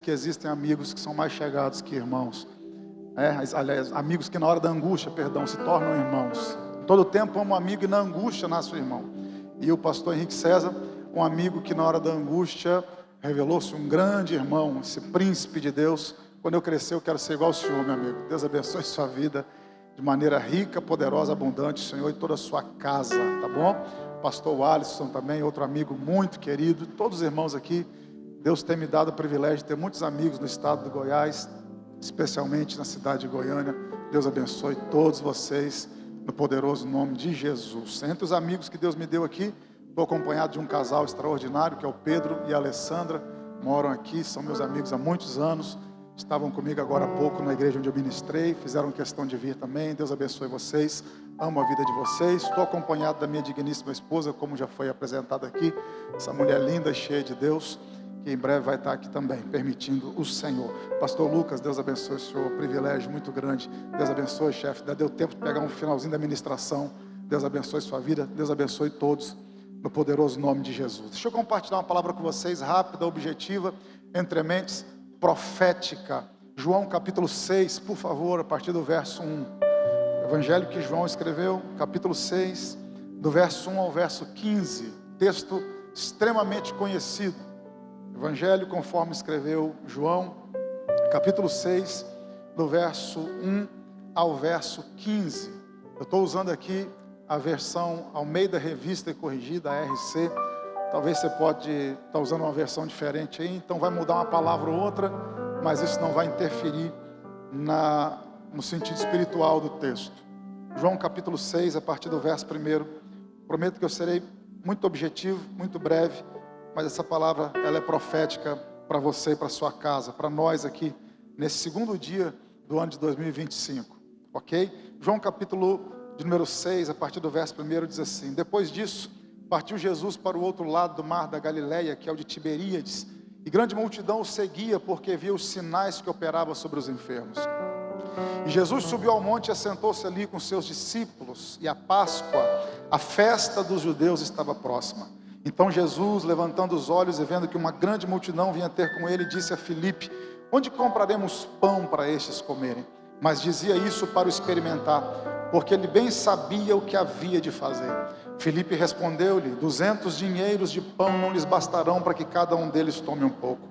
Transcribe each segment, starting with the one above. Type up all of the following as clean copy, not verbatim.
que existem amigos que são mais chegados que irmãos. Aliás, amigos que na hora da angústia, se tornam irmãos. Em todo tempo amo um amigo e na angústia nasce o irmão. E o pastor Henrique César, um amigo que na hora da angústia revelou-se um grande irmão, esse príncipe de Deus. Quando eu crescer eu quero ser igual ao Senhor, meu amigo. Deus abençoe sua vida de maneira rica, poderosa, abundante, Senhor, e toda a sua casa, tá bom? Pastor Alisson também, outro amigo muito querido. Todos os irmãos aqui, Deus tem me dado o privilégio de ter muitos amigos no estado do Goiás, especialmente na cidade de Goiânia. Deus abençoe todos vocês, no poderoso nome de Jesus. Entre os amigos que Deus me deu aqui, estou acompanhado de um casal extraordinário, que é o Pedro e a Alessandra. Moram aqui, são meus amigos há muitos anos. Estavam comigo agora há pouco na igreja onde eu ministrei, fizeram questão de vir também. Deus abençoe vocês, amo a vida de vocês. Estou acompanhado da minha digníssima esposa, como já foi apresentada aqui, essa mulher linda, cheia de Deus, que em breve vai estar aqui também, permitindo o Senhor. Pastor Lucas, Deus abençoe o senhor, privilégio muito grande. Deus abençoe, chefe, deu tempo de pegar um finalzinho da ministração. Deus abençoe sua vida, Deus abençoe todos, no poderoso nome de Jesus. Deixa eu compartilhar uma palavra com vocês, rápida, objetiva, entre mentes, profética. João capítulo 6, por favor, a partir do verso 1. Evangelho que João escreveu, capítulo 6, do verso 1 ao verso 15. Texto extremamente conhecido. Evangelho conforme escreveu João, capítulo 6, do verso 1 ao verso 15. Eu estou usando aqui a versão Almeida Revista e Corrigida, a RC. Talvez você pode estar usando uma versão diferente aí, então vai mudar uma palavra ou outra, mas isso não vai interferir no sentido espiritual do texto. João capítulo 6, a partir do verso 1. Prometo que eu serei muito objetivo, muito breve, mas essa palavra ela é profética para você e para sua casa, para nós aqui, nesse segundo dia do ano de 2025, ok? João capítulo de número 6, a partir do verso 1, diz assim: Depois disso, partiu Jesus para o outro lado do mar da Galileia, que é o de Tiberíades, e grande multidão o seguia, porque via os sinais que operava sobre os enfermos. E Jesus subiu ao monte e assentou-se ali com seus discípulos, e a Páscoa, a festa dos judeus, estava próxima. Então Jesus, levantando os olhos e vendo que uma grande multidão vinha ter com ele, disse a Filipe: Onde compraremos pão para estes comerem? Mas dizia isso para o experimentar, porque ele bem sabia o que havia de fazer. Filipe respondeu-lhe: 200 dinheiros de pão não lhes bastarão para que cada um deles tome um pouco.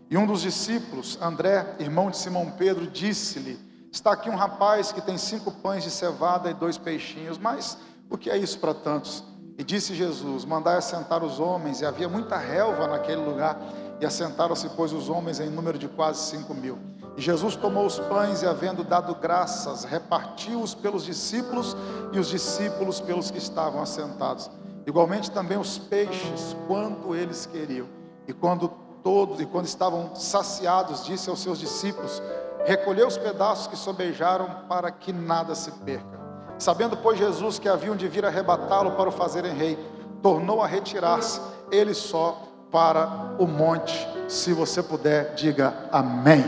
E um dos discípulos, André, irmão de Simão Pedro, disse-lhe: Está aqui um rapaz que tem 5 pães de cevada e 2 peixinhos, mas o que é isso para tantos? E disse Jesus: Mandai assentar os homens. E havia muita relva naquele lugar, e assentaram-se, pois, os homens em número de quase 5.000. E Jesus tomou os pães e, havendo dado graças, repartiu-os pelos discípulos, e os discípulos pelos que estavam assentados. Igualmente também os peixes, quanto eles queriam. E quando estavam saciados, disse aos seus discípulos: Recolhei os pedaços que sobejaram, para que nada se perca. Sabendo, pois, Jesus que haviam de vir arrebatá-lo para o fazerem rei, tornou a retirar-se, ele só, para o monte. Se você puder, diga amém.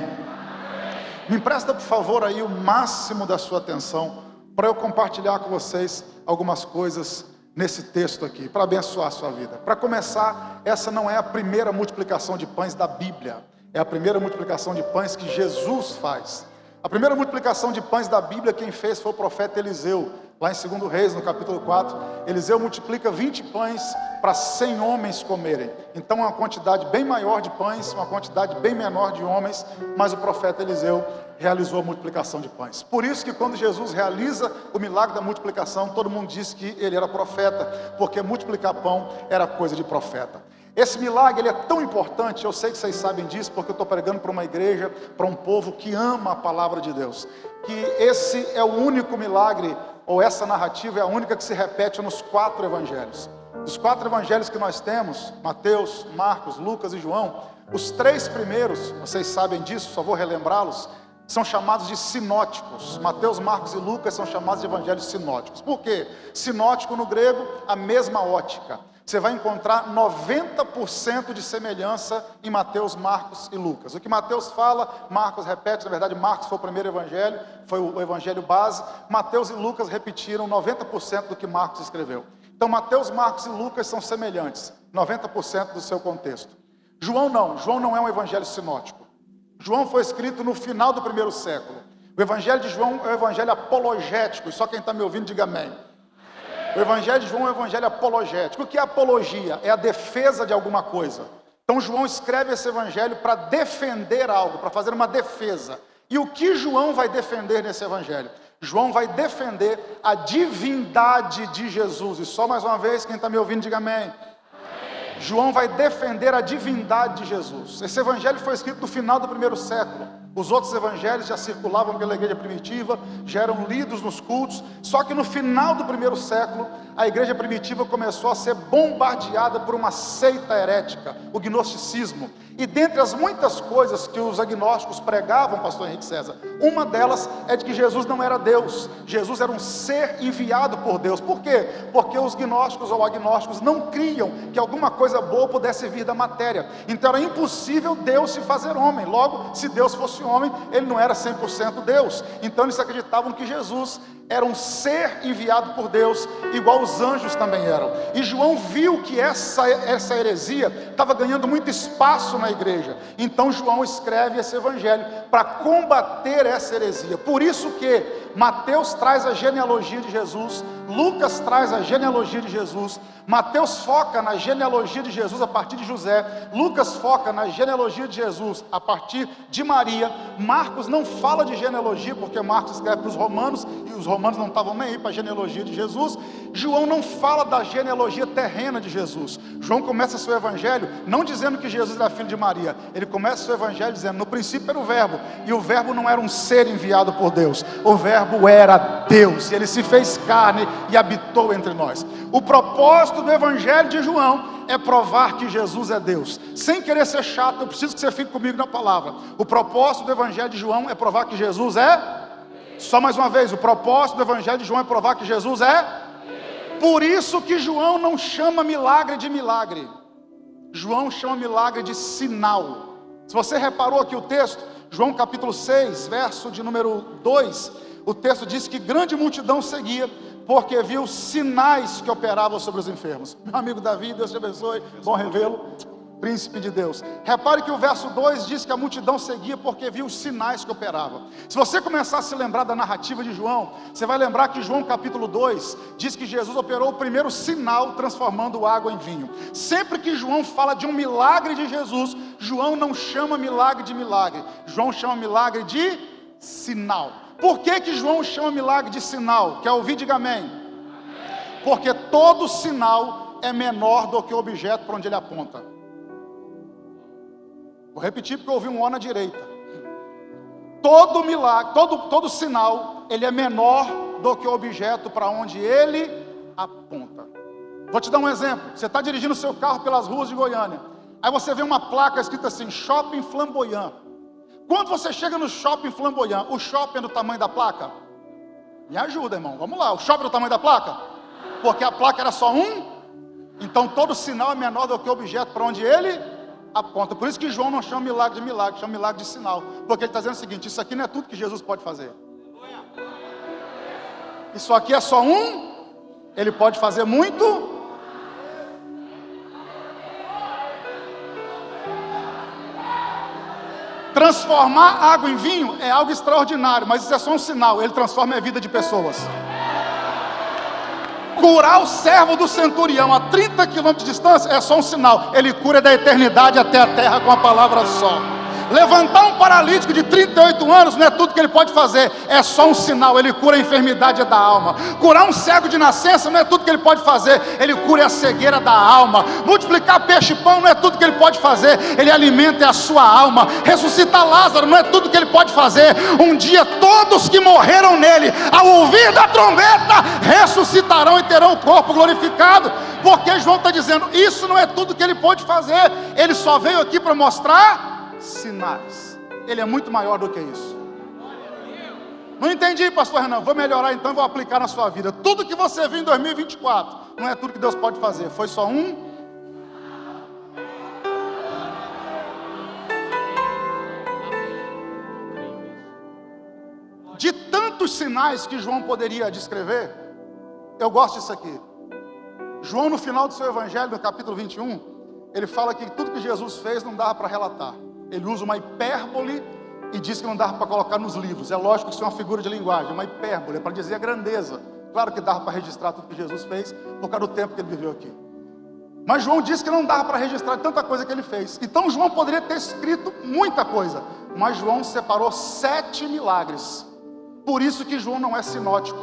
Me empresta, por favor, aí o máximo da sua atenção, para eu compartilhar com vocês algumas coisas nesse texto aqui, para abençoar a sua vida. Para começar, essa não é a primeira multiplicação de pães da Bíblia, é a primeira multiplicação de pães que Jesus faz. A primeira multiplicação de pães da Bíblia, quem fez foi o profeta Eliseu. Lá em 2 Reis, no capítulo 4, Eliseu multiplica 20 pães para 100 homens comerem. Então é uma quantidade bem maior de pães, uma quantidade bem menor de homens, mas o profeta Eliseu realizou a multiplicação de pães. Por isso que quando Jesus realiza o milagre da multiplicação, todo mundo diz que ele era profeta, porque multiplicar pão era coisa de profeta. Esse milagre ele é tão importante, eu sei que vocês sabem disso, porque eu estou pregando para uma igreja, para um povo que ama a palavra de Deus, que esse é o único milagre, ou essa narrativa é a única que se repete nos 4 evangelhos. Dos 4 evangelhos que nós temos, Mateus, Marcos, Lucas e João, os 3 primeiros, vocês sabem disso, só vou relembrá-los, são chamados de sinóticos. Mateus, Marcos e Lucas são chamados de evangelhos sinóticos. Por quê? Sinótico no grego, a mesma ótica. Você vai encontrar 90% de semelhança em Mateus, Marcos e Lucas. O que Mateus fala, Marcos repete. Na verdade, Marcos foi o primeiro evangelho, foi o evangelho base. Mateus e Lucas repetiram 90% do que Marcos escreveu. Então, Mateus, Marcos e Lucas são semelhantes, 90% do seu contexto. João não é um evangelho sinótico. João foi escrito no final do primeiro século. O evangelho de João é o evangelho apologético, e só quem está me ouvindo diga amém. O evangelho de João é o evangelho apologético. O que é apologia? É a defesa de alguma coisa. Então João escreve esse evangelho para defender algo, para fazer uma defesa. E o que João vai defender nesse evangelho? João vai defender a divindade de Jesus. E só mais uma vez, quem está me ouvindo diga amém. João vai defender a divindade de Jesus. Esse evangelho foi escrito no final do primeiro século. Os outros evangelhos já circulavam pela igreja primitiva, já eram lidos nos cultos. Só que no final do primeiro século, a igreja primitiva começou a ser bombardeada por uma seita herética, o gnosticismo. E dentre as muitas coisas que os agnósticos pregavam, pastor Henrique César, uma delas é de que Jesus não era Deus. Jesus era um ser enviado por Deus. Por quê? Porque os gnósticos ou agnósticos não criam que alguma coisa boa pudesse vir da matéria. Então era impossível Deus se fazer homem. Logo, se Deus fosse homem, ele não era 100% Deus. Então eles acreditavam que Jesus era um ser enviado por Deus, igual os anjos também eram. E João viu que essa heresia estava ganhando muito espaço na igreja. Então João escreve esse evangelho para combater essa heresia. Por isso que Mateus traz a genealogia de Jesus, Lucas traz a genealogia de Jesus, Mateus foca na genealogia de Jesus a partir de José, Lucas foca na genealogia de Jesus a partir de Maria, Marcos não fala de genealogia, porque Marcos escreve para os romanos, e os romanos não estavam nem aí para a genealogia de Jesus. João não fala da genealogia terrena de Jesus. João começa seu evangelho não dizendo que Jesus era filho de Maria, ele começa seu evangelho dizendo, no princípio era o verbo, e o verbo não era um ser enviado por Deus, o verbo era Deus, e ele se fez carne e habitou entre nós. O propósito do evangelho de João é provar que Jesus é Deus. Sem querer ser chato, eu preciso que você fique comigo na palavra. O propósito do evangelho de João é provar que Jesus é... Só mais uma vez, o propósito do evangelho de João é provar que Jesus é... Por isso que João não chama milagre de milagre. João chama milagre de sinal. Se você reparou aqui o texto, João capítulo 6, verso de número 2, o texto diz que grande multidão seguia, porque viu sinais que operavam sobre os enfermos. Meu amigo Davi, Deus te abençoe, bom revê-lo, príncipe de Deus. Repare que o verso 2 diz que a multidão seguia porque viu os sinais que operavam. Se você começar a se lembrar da narrativa de João, você vai lembrar que João capítulo 2 diz que Jesus operou o primeiro sinal transformando água em vinho. Sempre que João fala de um milagre de Jesus, João não chama milagre de milagre, João chama milagre de sinal. Por que João chama milagre de sinal? Quer ouvir? Diga amém. Porque todo sinal é menor do que o objeto para onde ele aponta. Vou repetir porque eu ouvi um ó na direita. Todo milagre, todo sinal, ele é menor do que o objeto para onde ele aponta. Vou te dar um exemplo. Você está dirigindo o seu carro pelas ruas de Goiânia. Aí você vê uma placa escrita assim, Shopping Flamboyant. Quando você chega no Shopping Flamboyant, o shopping é do tamanho da placa? Me ajuda, irmão, vamos lá. O shopping é do tamanho da placa? Porque a placa era só um? Então todo sinal é menor do que o objeto para onde ele aponta. Por isso que João não chama milagre de milagre, chama milagre de sinal. Porque ele está dizendo o seguinte, isso aqui não é tudo que Jesus pode fazer. Isso aqui é só um, ele pode fazer muito. Transformar água em vinho é algo extraordinário, mas isso é só um sinal, ele transforma a vida de pessoas. Curar o servo do centurião a 30 quilômetros de distância é só um sinal, ele cura da eternidade até a terra com a palavra só. Levantar um paralítico de 38 anos não é tudo que ele pode fazer, é só um sinal, ele cura a enfermidade da alma. Curar um cego de nascença não é tudo que ele pode fazer, ele cura a cegueira da alma. Multiplicar peixe e pão não é tudo que ele pode fazer, ele alimenta a sua alma. Ressuscitar Lázaro não é tudo que ele pode fazer. Um dia todos que morreram nele, ao ouvir da trombeta, ressuscitarão e terão o corpo glorificado. Porque João está dizendo, isso não é tudo que ele pode fazer, ele só veio aqui para mostrar sinais. Ele é muito maior do que isso. Não entendi, pastor Renan, vou melhorar então, vou aplicar na sua vida. Tudo que você viu em 2024 não é tudo que Deus pode fazer, foi só um. De tantos sinais que João poderia descrever, eu gosto disso aqui. João, no final do seu evangelho, no capítulo 21, ele fala que tudo que Jesus fez não dava para relatar. Ele usa uma hipérbole e diz que não dava para colocar nos livros. É lógico que isso é uma figura de linguagem, uma hipérbole, é para dizer a grandeza. Claro que dava para registrar tudo que Jesus fez, por causa do tempo que ele viveu aqui. Mas João disse que não dava para registrar tanta coisa que ele fez. Então João poderia ter escrito muita coisa, mas João separou 7 milagres. Por isso que João não é sinótico.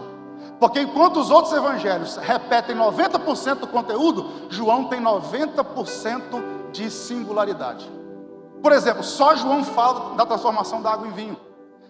Porque enquanto os outros evangelhos repetem 90% do conteúdo, João tem 90% de singularidade. Por exemplo, só João fala da transformação da água em vinho.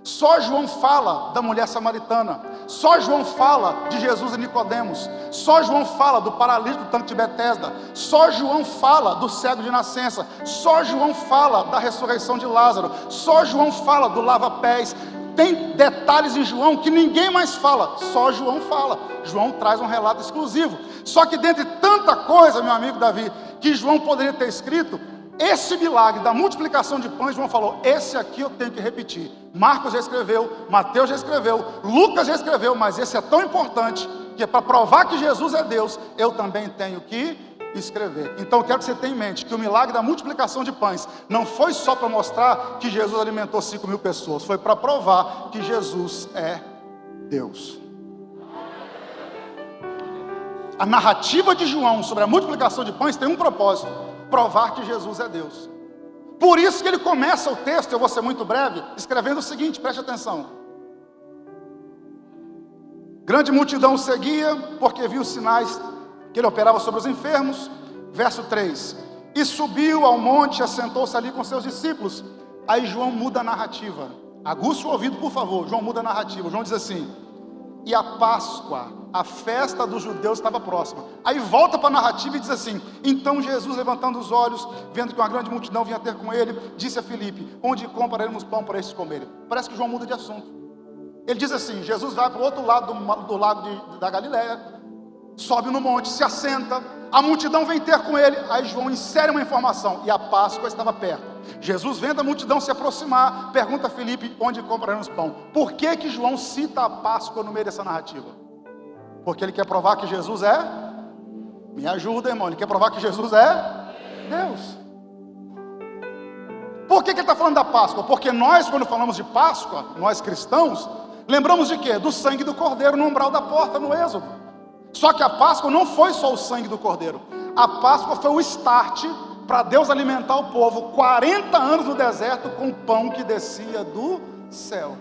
Só João fala da mulher samaritana. Só João fala de Jesus e Nicodemos. Só João fala do paralítico do tanque de Betesda. Só João fala do cego de nascença. Só João fala da ressurreição de Lázaro. Só João fala do lava-pés. Tem detalhes em João que ninguém mais fala. Só João fala. João traz um relato exclusivo. Só que dentre tanta coisa, meu amigo Davi, que João poderia ter escrito, esse milagre da multiplicação de pães, João falou, esse aqui eu tenho que repetir. Marcos já escreveu, Mateus já escreveu, Lucas já escreveu, mas esse é tão importante, que é para provar que Jesus é Deus, eu também tenho que escrever. Então eu quero que você tenha em mente, que o milagre da multiplicação de pães, não foi só para mostrar que Jesus alimentou 5.000 pessoas, foi para provar que Jesus é Deus. A narrativa de João sobre a multiplicação de pães tem um propósito: provar que Jesus é Deus. Por isso que ele começa o texto, eu vou ser muito breve, escrevendo o seguinte, preste atenção. Grande multidão o seguia, porque viu os sinais que ele operava sobre os enfermos. Verso 3. E subiu ao monte, assentou-se ali com seus discípulos. Aí João muda a narrativa. Aguça o ouvido, por favor. João muda a narrativa. João diz assim: e a Páscoa, a festa dos judeus, estava próxima. Aí volta para a narrativa e diz assim: então Jesus, levantando os olhos, vendo que uma grande multidão vinha ter com ele, disse a Filipe: onde compraremos pão para estes comerem? Parece que João muda de assunto. Ele diz assim: Jesus vai para o outro lado do lago da Galileia, sobe no monte, se assenta, a multidão vem ter com ele. Aí João insere uma informação: e a Páscoa estava perto. Jesus, vendo a multidão se aproximar, pergunta a Filipe: onde compraremos pão? Por que João cita a Páscoa no meio dessa narrativa? Porque ele quer provar que Jesus é? Me ajuda, irmão. Ele quer provar que Jesus é Deus. Por que ele está falando da Páscoa? Porque nós, quando falamos de Páscoa, nós cristãos, lembramos de quê? Do sangue do cordeiro no umbral da porta, no Êxodo. Só que a Páscoa não foi só o sangue do cordeiro. A Páscoa foi o start para Deus alimentar o povo 40 anos no deserto com o pão que descia do céu.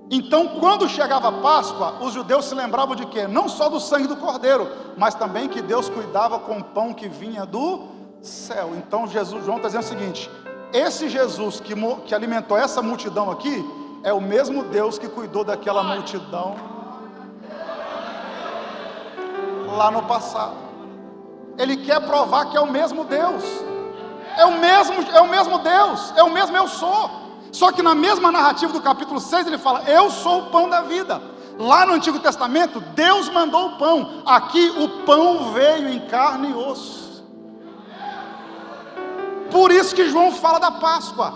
Então, quando chegava a Páscoa, os judeus se lembravam de quê? Não só do sangue do cordeiro, mas também que Deus cuidava com o pão que vinha do céu. Então João está dizendo o seguinte: esse Jesus que alimentou essa multidão aqui, é o mesmo Deus que cuidou daquela multidão lá no passado. Ele quer provar que é o mesmo Deus. É o mesmo Deus, é o mesmo eu sou. Só que na mesma narrativa do capítulo 6 ele fala: eu sou o pão da vida. Lá no Antigo Testamento, Deus mandou o pão. Aqui o pão veio em carne e osso. Por isso que João fala da Páscoa.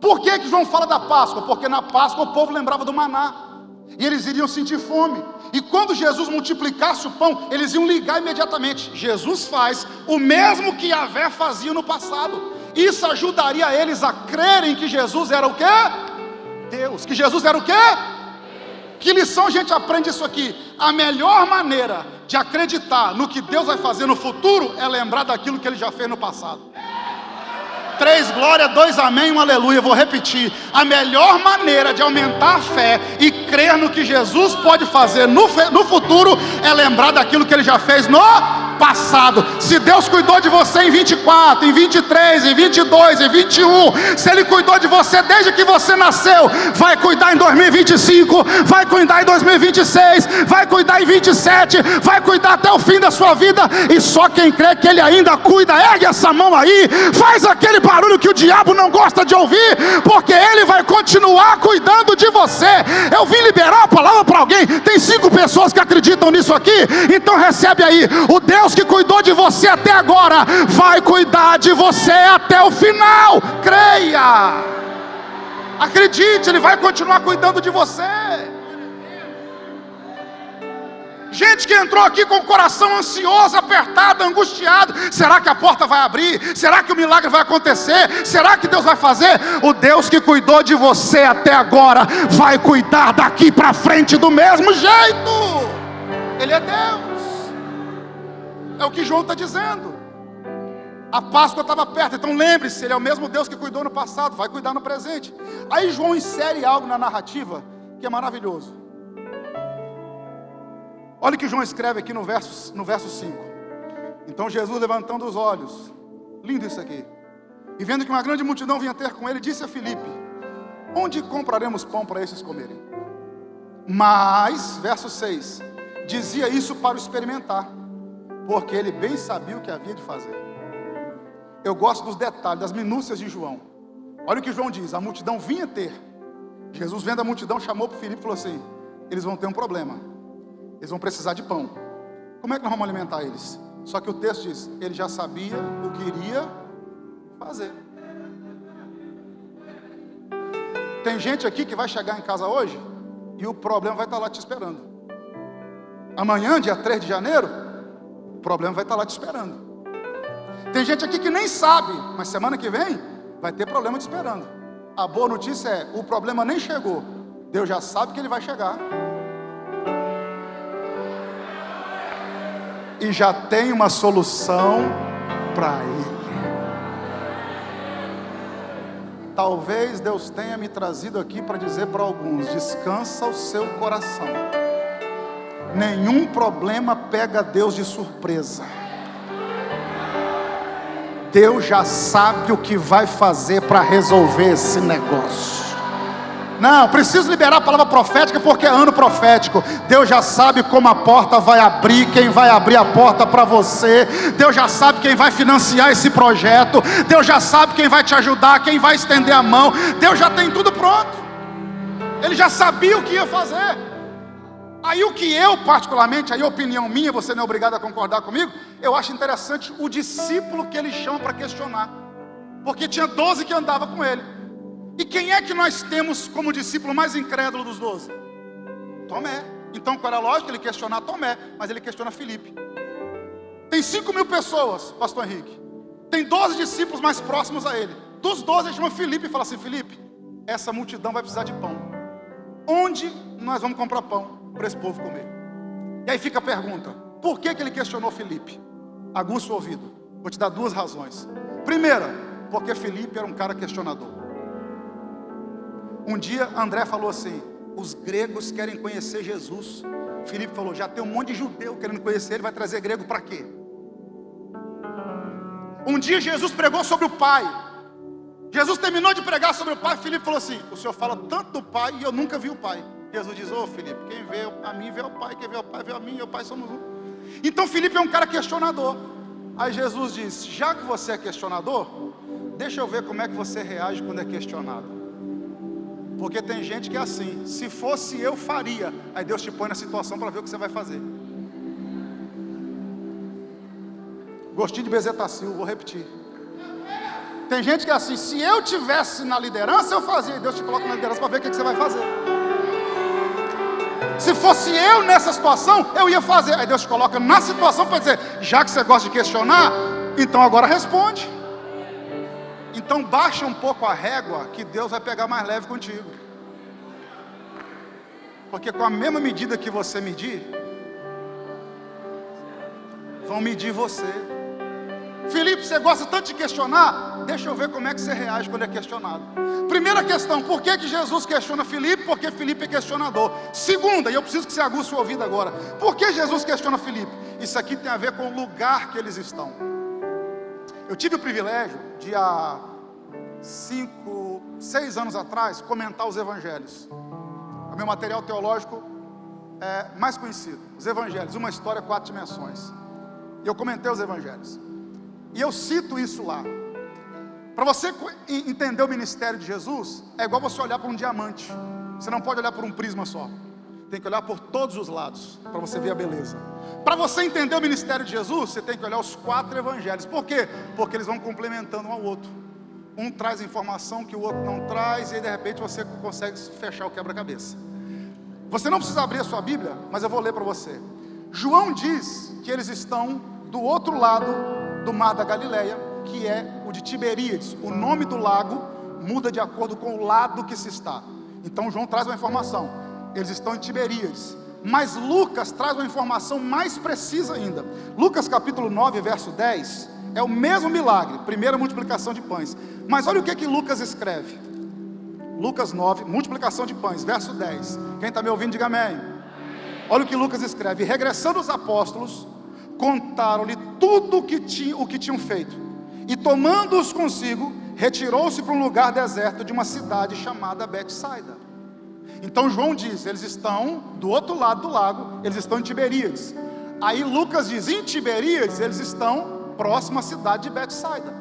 Por que João fala da Páscoa? Porque na Páscoa o povo lembrava do maná, e eles iriam sentir fome. E quando Jesus multiplicasse o pão, eles iam ligar imediatamente: Jesus faz o mesmo que Yahvé fazia no passado. Isso ajudaria eles a crerem que Jesus era o quê? Deus. Que Jesus era o quê? Que lição a gente aprende isso aqui? A melhor maneira de acreditar no que Deus vai fazer no futuro é lembrar daquilo que Ele já fez no passado. 3 glória, 2 amém, 1 aleluia. Vou repetir: a melhor maneira de aumentar a fé e crer no que Jesus pode fazer no futuro é lembrar daquilo que Ele já fez no passado. Se Deus cuidou de você em 24, em 23, em 22, em 21, se Ele cuidou de você desde que você nasceu, vai cuidar em 2025, vai cuidar em 2026, vai cuidar em 27, vai cuidar até o fim da sua vida. E só quem crê que Ele ainda cuida, ergue essa mão aí, faz aquele barulho que o diabo não gosta de ouvir, porque Ele vai continuar cuidando de você. Eu vim liberar a palavra para alguém. Tem 5 pessoas que acreditam nisso aqui, então recebe aí: o Deus que cuidou de você até agora vai cuidar de você até o final. Creia, acredite, Ele vai continuar cuidando de você. Gente que entrou aqui com o coração ansioso, apertado, angustiado. Será que a porta vai abrir? Será que o milagre vai acontecer? Será que Deus vai fazer? O Deus que cuidou de você até agora vai cuidar daqui para frente do mesmo jeito. Ele é Deus. É o que João está dizendo. A Páscoa estava perto, então lembre-se, Ele é o mesmo Deus que cuidou no passado, vai cuidar no presente. Aí João insere algo na narrativa que é maravilhoso. Olha o que João escreve aqui no verso 5. Então Jesus, levantando os olhos, lindo isso aqui, e vendo que uma grande multidão vinha ter com ele, disse a Filipe: onde compraremos pão para esses comerem? Mas, verso 6, dizia isso para o experimentar, porque ele bem sabia o que havia de fazer. Eu gosto dos detalhes, das minúcias de João. Olha o que João diz: a multidão vinha ter. Jesus, vendo a multidão, chamou para Filipe e falou assim: eles vão ter um problema. Eles vão precisar de pão. Como é que nós vamos alimentar eles? Só que o texto diz: ele já sabia o que iria fazer. Tem gente aqui que vai chegar em casa hoje e o problema vai estar lá te esperando. Amanhã, dia 3 de janeiro, o problema vai estar lá te esperando. Tem gente aqui que nem sabe, mas semana que vem vai ter problema te esperando. A boa notícia é: o problema nem chegou, Deus já sabe que ele vai chegar. E já tem uma solução para ele. Talvez Deus tenha me trazido aqui para dizer para alguns: descansa o seu coração. Nenhum problema pega Deus de surpresa. Deus já sabe o que vai fazer para resolver esse negócio. Não, preciso liberar a palavra profética porque é ano profético. Deus já sabe como a porta vai abrir, quem vai abrir a porta para você. Deus já sabe quem vai financiar esse projeto. Deus já sabe quem vai te ajudar, quem vai estender a mão. Deus já tem tudo pronto. Ele já sabia o que ia fazer. Aí o que eu particularmente, aí opinião minha, você não é obrigado a concordar comigo, eu acho interessante o discípulo que ele chama para questionar. Porque tinha 12 que andavam com ele. E quem é que nós temos como discípulo mais incrédulo dos 12? Tomé. Então qual era a lógica? Ele questionar Tomé, mas ele questiona Filipe. Tem 5.000 pessoas, pastor Henrique. Tem 12 discípulos mais próximos a ele. Dos 12 ele chama Filipe e fala assim: Filipe, essa multidão vai precisar de pão. Onde nós vamos comprar pão para esse povo comer? E aí fica a pergunta: por que ele questionou Filipe? Aguça o ouvido. Vou te dar 2 razões. Primeira, porque Filipe era um cara questionador. Um dia André falou assim: os gregos querem conhecer Jesus. Filipe falou: já tem um monte de judeu querendo conhecer, ele vai trazer grego para quê? Um dia Jesus pregou sobre o Pai. Jesus terminou de pregar sobre o Pai. Filipe falou assim: o senhor fala tanto do Pai e eu nunca vi o Pai. Jesus diz: ô Filipe, quem vê a mim vê o Pai, quem vê o Pai vê a mim e o Pai somos um. Então Filipe é um cara questionador. Aí Jesus diz: já que você é questionador, deixa eu ver como é que você reage quando é questionado. Porque tem gente que é assim: se fosse eu faria. Aí Deus te põe na situação para ver o que você vai fazer. Gostinho de bezetacil, vou repetir. Tem gente que é assim: se eu tivesse na liderança eu fazia. E Deus te coloca na liderança para ver o que você vai fazer. Se fosse eu nessa situação eu ia fazer. Aí Deus te coloca na situação para dizer: já que você gosta de questionar, então agora responde. Então baixa um pouco a régua, que Deus vai pegar mais leve contigo. Porque com a mesma medida que você medir, vão medir você. Filipe, você gosta tanto de questionar? Deixa eu ver como é que você reage quando é questionado. Primeira questão: por que Jesus questiona Filipe? Porque Filipe é questionador. Segunda, e eu preciso que você aguce o ouvido agora: por que Jesus questiona Filipe? Isso aqui tem a ver com o lugar que eles estão. Eu tive o privilégio de há 6 anos atrás comentar os evangelhos. O meu material teológico é mais conhecido, os evangelhos, uma história, 4 dimensões. E eu comentei os evangelhos. E eu cito isso lá. Para você entender o ministério de Jesus, é igual você olhar para um diamante. Você não pode olhar por um prisma só. Tem que olhar por todos os lados, para você ver a beleza. Para você entender o ministério de Jesus, você tem que olhar os 4 evangelhos. Por quê? Porque eles vão complementando um ao outro. Um traz informação que o outro não traz, e aí de repente você consegue fechar o quebra-cabeça. Você não precisa abrir a sua Bíblia, mas eu vou ler para você. João diz que eles estão do outro lado do mar da Galileia, que é o de Tiberíades. O nome do lago muda de acordo com o lado que se está. Então João traz uma informação, eles estão em Tiberíades. Mas Lucas traz uma informação mais precisa ainda. Lucas capítulo 9, verso 10, é o mesmo milagre, primeira multiplicação de pães. Mas olha o que Lucas escreve. Lucas 9, multiplicação de pães, verso 10. Quem está me ouvindo, diga amém. Olha o que Lucas escreve: regressando os apóstolos, contaram-lhe tudo o que tinham feito, e tomando-os consigo, retirou-se para um lugar deserto de uma cidade chamada Betsaida. Então João diz, eles estão do outro lado do lago, eles estão em Tiberíades. Aí Lucas diz, em Tiberíades eles estão próximo à cidade de Betsaida.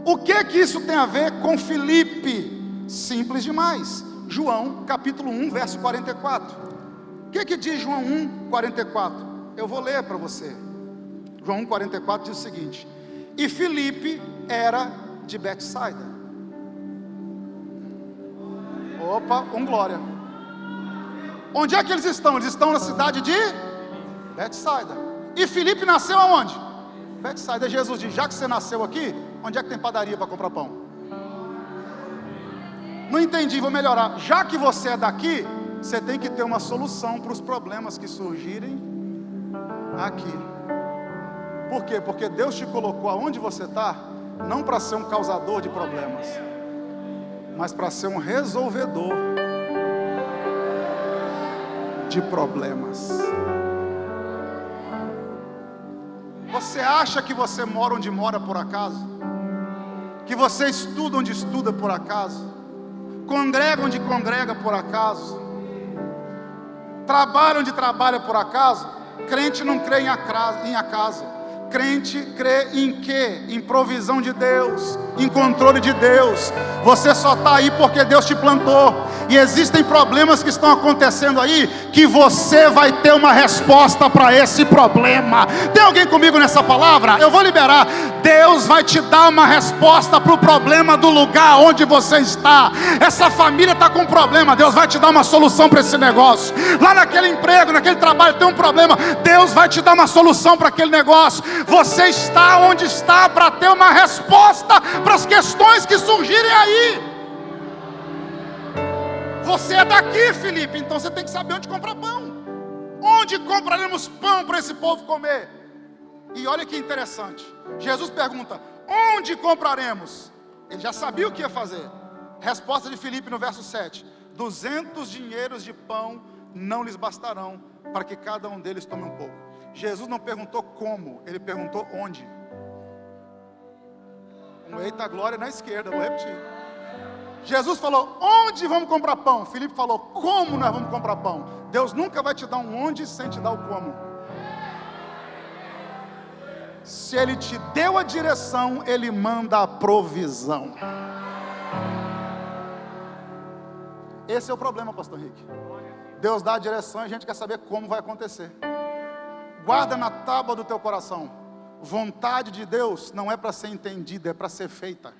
O que isso tem a ver com Filipe? Simples demais. João capítulo 1, verso 44. O que diz João 1, 44? Eu vou ler para você. João 1, 44 diz o seguinte: e Filipe era de Betsaida. Opa, glória. Onde é que eles estão? Eles estão na cidade de Betsaida. E Filipe nasceu aonde? Betsaida. Jesus diz, já que você nasceu aqui, onde é que tem padaria para comprar pão? Não entendi, vou melhorar. Já que você é daqui, você tem que ter uma solução para os problemas que surgirem aqui. Por quê? Porque Deus te colocou aonde você está, não para ser um causador de problemas, mas para ser um resolvedor de problemas. Você acha que você mora onde mora por acaso? Que você estuda onde estuda por acaso? Congrega onde congrega por acaso? Trabalha onde trabalha por acaso? Crente não crê em acaso. Crente crê em quê? Em provisão de Deus, em controle de Deus. Você só está aí porque Deus te plantou. E existem problemas que estão acontecendo aí, que você vai ter uma resposta para esse problema. Tem alguém comigo nessa palavra? Eu vou liberar. Deus vai te dar uma resposta para o problema do lugar onde você está. Essa família está com um problema, Deus vai te dar uma solução para esse negócio. Lá naquele emprego, naquele trabalho tem um problema, Deus vai te dar uma solução para aquele negócio. Você está onde está para ter uma resposta para as questões que surgirem aí. Você é daqui, Filipe, então você tem que saber onde comprar pão. Onde compraremos pão para esse povo comer? E olha que interessante, Jesus pergunta, onde compraremos? Ele já sabia o que ia fazer. Resposta de Filipe no verso 7: 200 dinheiros de pão não lhes bastarão, para que cada um deles tome um pouco. Jesus não perguntou como, ele perguntou onde. Eita glória na esquerda, vou repetir. Jesus falou, onde vamos comprar pão? Filipe falou, como nós vamos comprar pão? Deus nunca vai te dar um onde sem te dar o como. Se Ele te deu a direção, Ele manda a provisão. Esse é o problema, pastor Henrique. Deus dá a direção e a gente quer saber como vai acontecer. Guarda na tábua do teu coração, vontade de Deus não é para ser entendida, é para ser feita.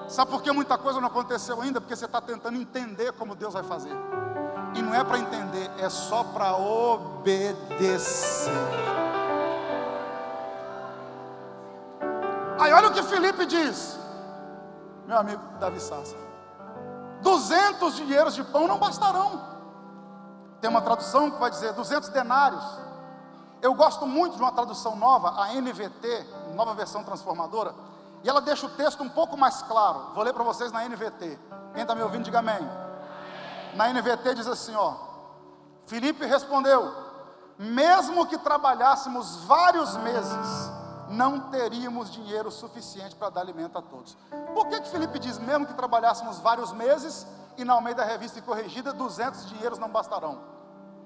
Sabe por que muita coisa não aconteceu ainda? Porque você está tentando entender como Deus vai fazer. E não é para entender, é só para obedecer. Aí olha o que Filipe diz, meu amigo Davi Sassa: 200 dinheiros de pão não bastarão. Tem uma tradução que vai dizer 200 denários. Eu gosto muito de uma tradução nova, a NVT, nova versão transformadora, e ela deixa o texto um pouco mais claro. Vou ler para vocês na NVT. Quem está me ouvindo, diga amém. Na NVT diz assim, ó: Filipe respondeu, mesmo que trabalhássemos vários meses, não teríamos dinheiro suficiente para dar alimento a todos. Por que Filipe diz, mesmo que trabalhássemos vários meses, e na Almeida Revista e Corrigida, 200 dinheiros não bastarão?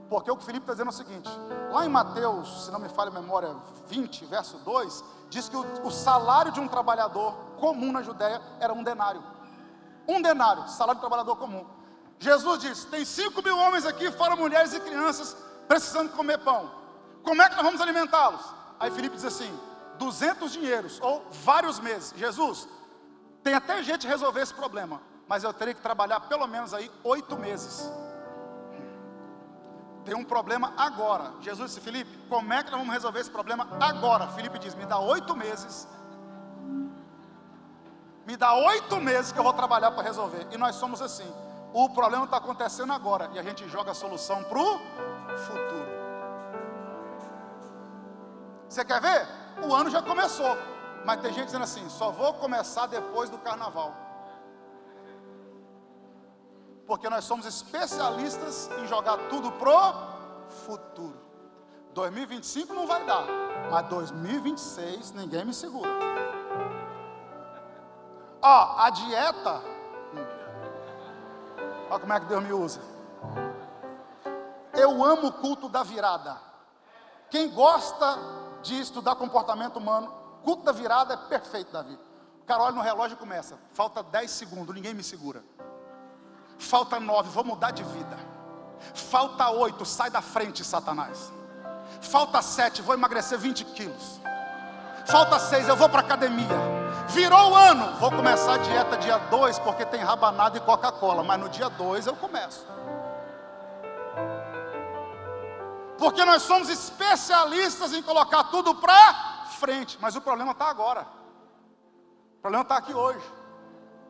Porque o que Filipe está dizendo é o seguinte, lá em Mateus, se não me falha a memória, 20, verso 2, diz que o salário de um trabalhador comum na Judéia era um denário. Um denário, salário de trabalhador comum. Jesus diz, tem 5.000 homens aqui, fora mulheres e crianças, precisando comer pão. Como é que nós vamos alimentá-los? Aí Filipe diz assim, 200 dinheiros, ou vários meses. Jesus, tem até jeito de resolver esse problema, mas eu teria que trabalhar pelo menos aí 8 meses. tem um problema agora. Jesus disse: Felipe, como é que nós vamos resolver esse problema agora? Felipe diz: me dá 8 meses. Me dá 8 meses que eu vou trabalhar para resolver. E nós somos assim. O problema está acontecendo agora e a gente joga a solução para o futuro. Você quer ver? O ano já começou, mas tem gente dizendo assim: só vou começar depois do carnaval. Porque nós somos especialistas em jogar tudo pro futuro. 2025 não vai dar, mas 2026 ninguém me segura. Ó, a dieta, olha como é que Deus me usa. Eu amo o culto da virada. Quem gosta de estudar comportamento humano, culto da virada é perfeito, Davi. O cara olha no relógio e começa: falta 10 segundos, ninguém me segura. Falta 9, vou mudar de vida. Falta 8, sai da frente, Satanás. Falta 7, vou emagrecer 20 quilos. Falta 6, eu vou para academia. Virou o ano, vou começar a dieta dia 2, porque tem rabanada e Coca-Cola. Mas no dia 2 eu começo. Porque nós somos especialistas em colocar tudo para frente. Mas o problema está agora. O problema está aqui hoje.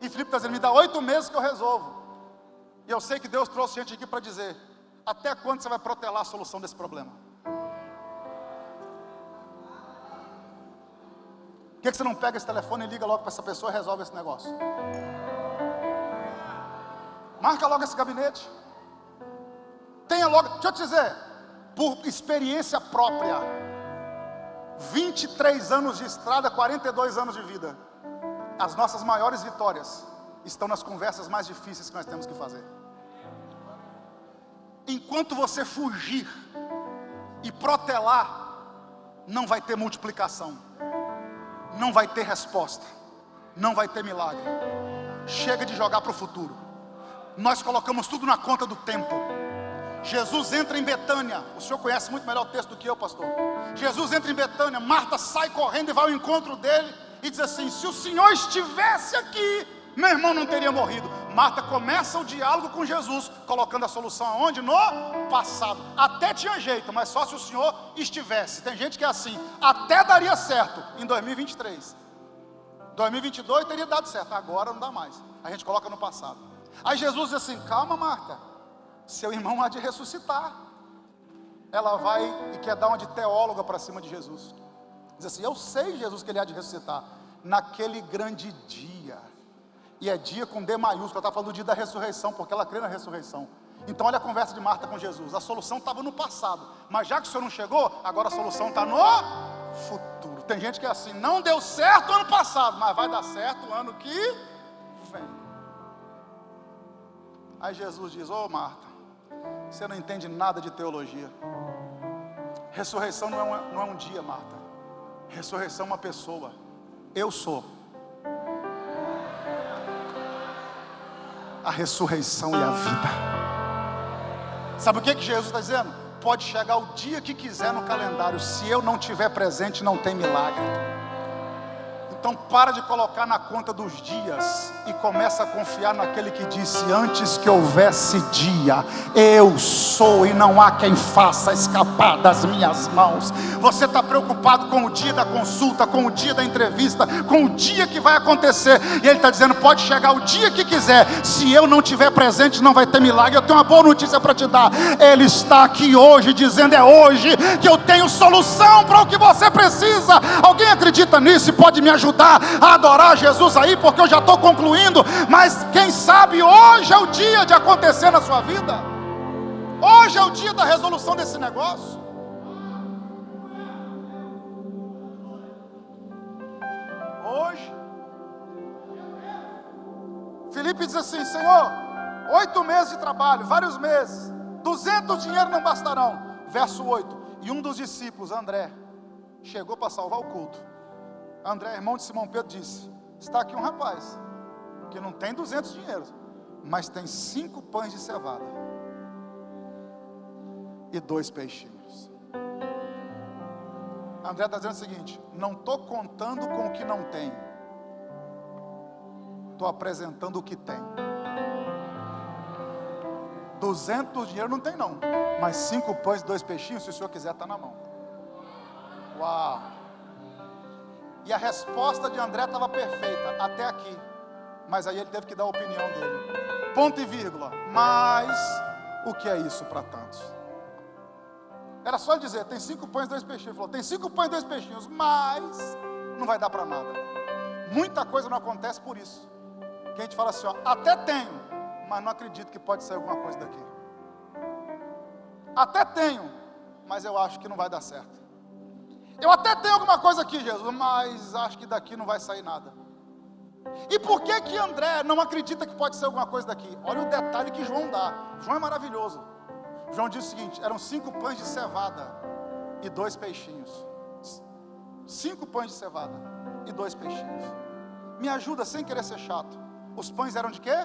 E Felipe está dizendo: me dá 8 meses que eu resolvo. E eu sei que Deus trouxe gente aqui para dizer: até quando você vai protelar a solução desse problema? Por que você não pega esse telefone e liga logo para essa pessoa e resolve esse negócio? Marca logo esse gabinete. Tenha logo, deixa eu te dizer, por experiência própria, 23 anos de estrada, 42 anos de vida. As nossas maiores vitórias estão nas conversas mais difíceis que nós temos que fazer. Enquanto você fugir e protelar, não vai ter multiplicação, não vai ter resposta, não vai ter milagre. Chega de jogar para o futuro. Nós colocamos tudo na conta do tempo. Jesus entra em Betânia. O senhor conhece muito melhor o texto do que eu, pastor. Jesus entra em Betânia, Marta sai correndo e vai ao encontro dele e diz assim: se o senhor estivesse aqui, meu irmão não teria morrido. Marta começa o diálogo com Jesus, colocando a solução aonde? No passado. Até tinha jeito, mas só se o senhor estivesse. Tem gente que é assim: até daria certo em 2023, 2022 teria dado certo, agora não dá mais. A gente coloca no passado. Aí Jesus diz assim: calma, Marta, seu irmão há de ressuscitar. Ela vai e quer dar uma de teóloga para cima de Jesus. Diz assim: eu sei, Jesus, que ele há de ressuscitar naquele grande dia. E é dia com D maiúsculo. Ela está falando do dia da ressurreição, porque ela crê na ressurreição. Então olha a conversa de Marta com Jesus. A solução estava no passado, mas já que o senhor não chegou, agora a solução está no futuro. Tem gente que é assim: não deu certo ano passado, mas vai dar certo o ano que vem. Aí Jesus diz: ô Marta, você não entende nada de teologia. Ressurreição não é um dia, Marta. Ressurreição é uma pessoa. Eu sou a ressurreição e a vida. Sabe o que Jesus está dizendo? Pode chegar o dia que quiser no calendário, se eu não estiver presente, não tem milagre. Então para de colocar na conta dos dias e começa a confiar naquele que disse: antes que houvesse dia, eu sou e não há quem faça escapar das minhas mãos. Você está preocupado com o dia da consulta, com o dia da entrevista, com o dia que vai acontecer, e ele está dizendo: pode chegar o dia que quiser, se eu não estiver presente não vai ter milagre. Eu tenho uma boa notícia para te dar: ele está aqui hoje dizendo: é hoje que eu tenho solução para o que você precisa. Alguém acredita nisso e pode me ajudar a adorar Jesus aí, porque eu já estou concluindo, mas quem sabe hoje é o dia de acontecer na sua vida. Hoje é o dia da resolução desse negócio. Hoje Felipe diz assim: Senhor, 8 meses de trabalho, vários meses, 200 dinheiro não bastarão. Verso 8, e um dos discípulos, André, chegou para salvar o culto. André, irmão de Simão Pedro, disse: está aqui um rapaz que não tem 200 dinheiros, mas tem 5 pães de cevada e 2 peixinhos. André está dizendo o seguinte: não estou contando com o que não tem, estou apresentando o que tem. 200 dinheiro não tem não, mas 5 pães e 2 peixinhos, se o senhor quiser, está na mão. Uau! E a resposta de André estava perfeita, até aqui. Mas aí ele teve que dar a opinião dele. Ponto e vírgula. Mas o que é isso para tantos? Era só dizer, tem 5 pães e 2 peixinhos. Ele falou, tem 5 pães e 2 peixinhos, mas não vai dar para nada. Muita coisa não acontece por isso. Que a gente fala assim, ó, até tenho, mas não acredito que pode sair alguma coisa daqui. Até tenho, mas eu acho que não vai dar certo. Eu até tenho alguma coisa aqui, Jesus, mas acho que daqui não vai sair nada. E por que que André não acredita que pode ser alguma coisa daqui? Olha o detalhe que João dá. João é maravilhoso. João diz o seguinte, eram 5 pães de cevada e 2 peixinhos. 5 pães de cevada e 2 peixinhos. Me ajuda sem querer ser chato. Os pães eram de quê?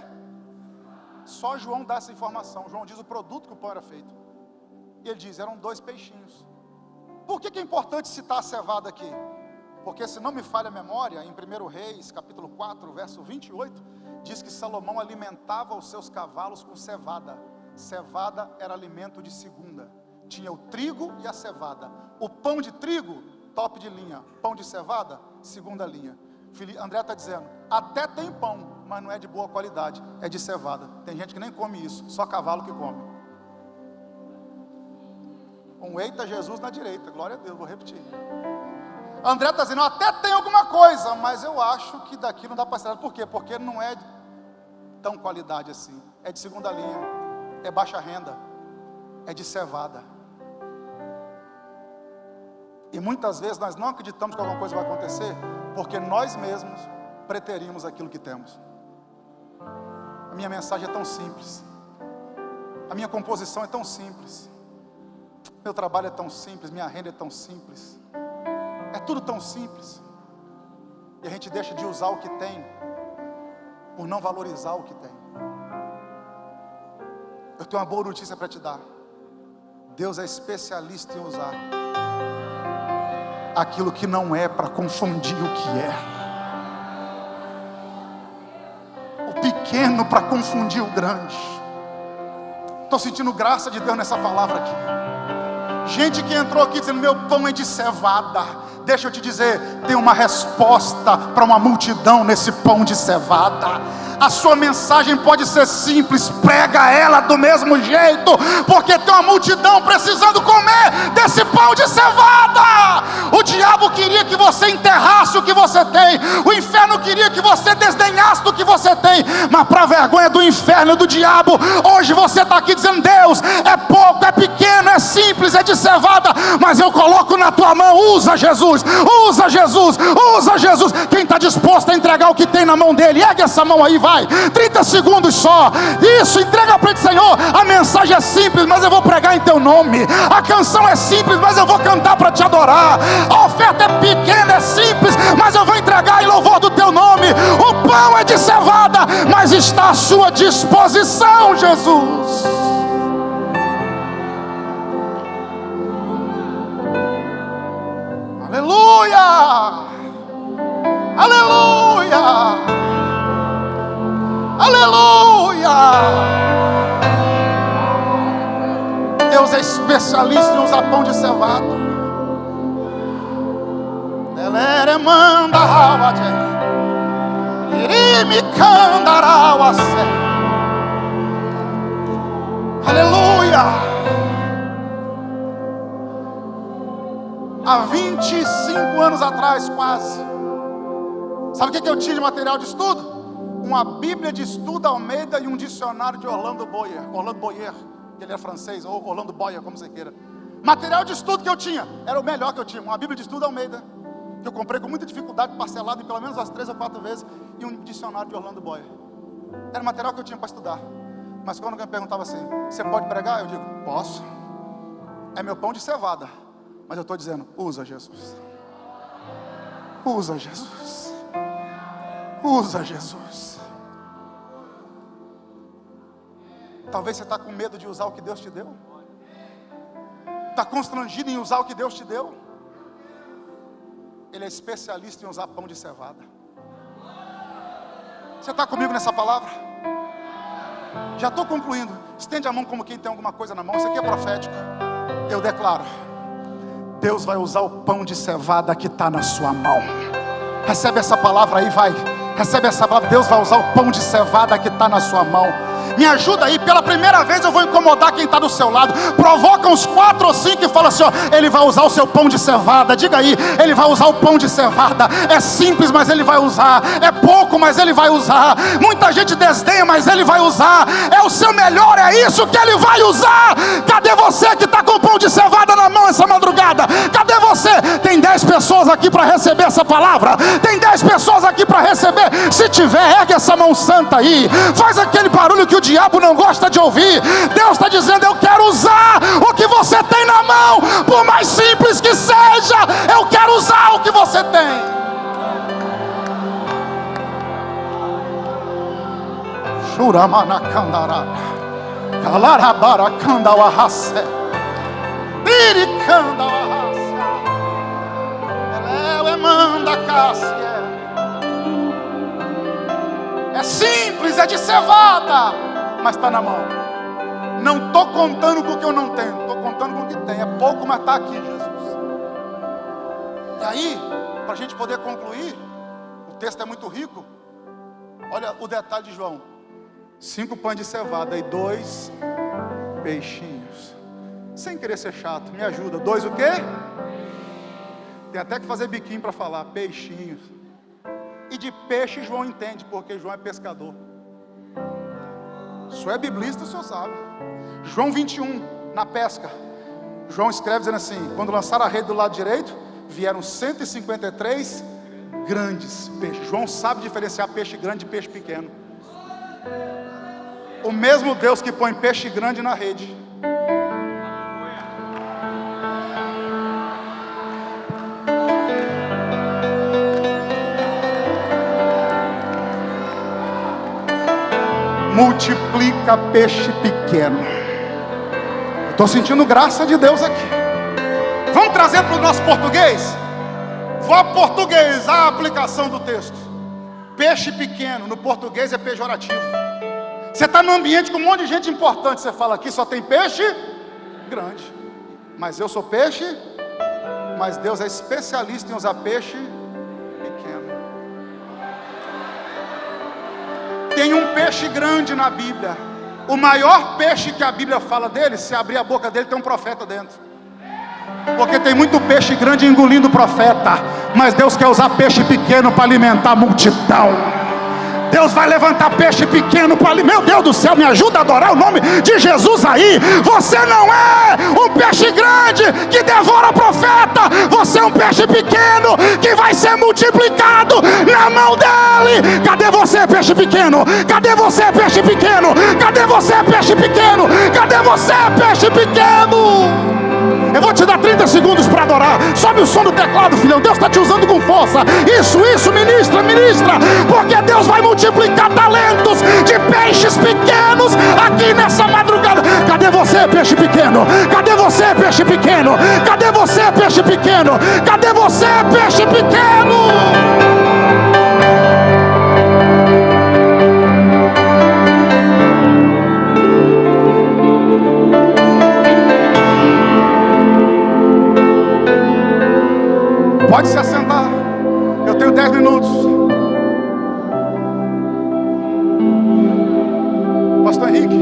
Só João dá essa informação. João diz o produto que o pão era feito. E ele diz, eram 2 peixinhos. Por que é importante citar a cevada aqui? Porque se não me falha a memória, em 1 Reis, capítulo 4, verso 28, diz que Salomão alimentava os seus cavalos com cevada. Cevada era alimento de segunda. Tinha o trigo e a cevada. O pão de trigo, top de linha. Pão de cevada, segunda linha. André está dizendo, até tem pão, mas não é de boa qualidade, é de cevada. Tem gente que nem come isso, só cavalo que come. Eita Jesus na direita, glória a Deus, vou repetir. André está dizendo, até tem alguma coisa, mas eu acho que daqui não dá para ser. Por quê? Porque não é de tão qualidade assim. É de segunda linha, é baixa renda, é de cevada. E muitas vezes nós não acreditamos que alguma coisa vai acontecer, porque nós mesmos preterimos aquilo que temos. A minha mensagem é tão simples, a minha composição é tão simples, meu trabalho é tão simples, minha renda é tão simples, é tudo tão simples, e a gente deixa de usar o que tem, por não valorizar o que tem. Eu tenho uma boa notícia para te dar. Deus é especialista em usar aquilo que não é, para confundir o que é. O pequeno para confundir o grande. Estou sentindo graça de Deus nessa palavra aqui. Gente que entrou aqui dizendo, meu pão é de cevada. Deixa eu te dizer, tem uma resposta para uma multidão nesse pão de cevada. A sua mensagem pode ser simples, prega ela do mesmo jeito, porque tem uma multidão precisando comer desse pão de cevada. O diabo queria que você enterrasse o que você tem, o inferno queria que você desdenhasse do que você tem, mas para a vergonha do inferno e do diabo, hoje você está aqui dizendo, Deus, é pouco, é pequeno, é simples, é de cevada, mas eu coloco na tua mão, usa Jesus, usa Jesus, usa Jesus. Quem está disposto a entregar o que tem na mão dele, ergue essa mão aí, vai, 30 segundos só, isso, entrega para ele, Senhor, a mensagem é simples, mas eu vou pregar em teu nome, a canção é simples, mas eu vou cantar para te adorar, a oferta é pequena, é simples, mas eu vou entregar em louvor do teu nome, o pão é de cevada, mas está à sua disposição, Jesus. Aleluia, aleluia, aleluia. Deus é especialista em usar pão de cevada. Delere manda rawaje, irimi candarawase. Aleluia. Há 25 anos atrás, quase. Sabe o que eu tinha de material de estudo? Uma Bíblia de estudo Almeida e um dicionário de Orlando Boyer, que ele é francês, ou Orlando Boyer, como você queira. Material de estudo que eu tinha, era o melhor que eu tinha. Uma Bíblia de estudo Almeida, que eu comprei com muita dificuldade, parcelado em pelo menos as 3 ou 4 vezes, e um dicionário de Orlando Boyer. Era o material que eu tinha para estudar. Mas quando alguém perguntava assim, você pode pregar? Eu digo, posso. É meu pão de cevada. Mas eu estou dizendo, usa Jesus. Usa Jesus. Usa Jesus. Talvez você está com medo de usar o que Deus te deu. Está constrangido em usar o que Deus te deu. Ele é especialista em usar pão de cevada. Você está comigo nessa palavra? Já estou concluindo. Estende a mão como quem tem alguma coisa na mão. Isso aqui é profético. Eu declaro: Deus vai usar o pão de cevada que está na sua mão. Recebe essa palavra aí, vai. Recebe essa palavra. Deus vai usar o pão de cevada que está na sua mão. Me ajuda aí, pela primeira vez eu vou incomodar quem está do seu lado. Provoca uns 4 ou 5 e fala assim: ó, ele vai usar o seu pão de cevada. Diga aí, ele vai usar o pão de cevada. É simples, mas ele vai usar. É pouco, mas ele vai usar. Muita gente desdenha, mas ele vai usar. É o seu melhor, é isso que ele vai usar. Cadê você que está com o pão de cevada na mão essa madrugada? Cadê você? Tem 10 pessoas aqui para receber essa palavra. Tem 10 pessoas aqui para receber. Se tiver, ergue essa mão santa aí. Faz aquele barulho que o diabo não gosta de ouvir. Deus está dizendo: eu quero usar o que você tem na mão, por mais simples que seja. Eu quero usar o que você tem. Churamanacandará, Calarabaracandauahase, Iricandauahase, Eleuemanda Cássia. É simples, é de cevada, mas está na mão. Não estou contando com o que eu não tenho, estou contando com o que tem. É pouco, mas está aqui, Jesus. E aí, para a gente poder concluir, o texto é muito rico. Olha o detalhe de João: 5 pães de cevada e 2 peixinhos. Sem querer ser chato, me ajuda. 2 o quê? Tem até que fazer biquinho para falar, peixinhos. E de peixe João entende, porque João é pescador. O senhor é biblista, o senhor sabe. João 21, na pesca, João escreve dizendo assim: quando lançaram a rede do lado direito, vieram 153 grandes peixes. João sabe diferenciar peixe grande de peixe pequeno. O mesmo Deus que põe peixe grande na rede, multiplica peixe pequeno. Estou sentindo graça de Deus aqui. Vamos trazer para o nosso português? Vou aportuguesar a aplicação do texto. Peixe pequeno, no português é pejorativo. Você está num ambiente com um monte de gente importante, você fala: aqui só tem peixe grande. Mas eu sou peixe, mas Deus é especialista em usar peixe pequeno. Tem um peixe grande na Bíblia. O maior peixe que a Bíblia fala dele, se abrir a boca dele, tem um profeta dentro. Porque tem muito peixe grande engolindo o profeta, mas Deus quer usar peixe pequeno para alimentar a multidão. Deus vai levantar peixe pequeno para alimentar. Meu Deus do céu, me ajuda a adorar o nome de Jesus aí. Você não é um peixe grande que devora profeta. Você é um peixe pequeno que vai ser multiplicado na mão dele. Cadê você, peixe pequeno? Cadê você, peixe pequeno? Cadê você, peixe pequeno? Cadê você, peixe pequeno? Eu vou te dar 30 segundos para adorar. Sobe o som do teclado, filhão. Deus está te usando com força. Isso, ministra, ministra. Porque Deus vai multiplicar talentos de peixes pequenos aqui nessa madrugada. Cadê você, peixe pequeno? Cadê você, peixe pequeno? Cadê você, peixe pequeno? Cadê você, peixe pequeno? Pode se assentar. Eu tenho 10 minutos. Pastor Henrique,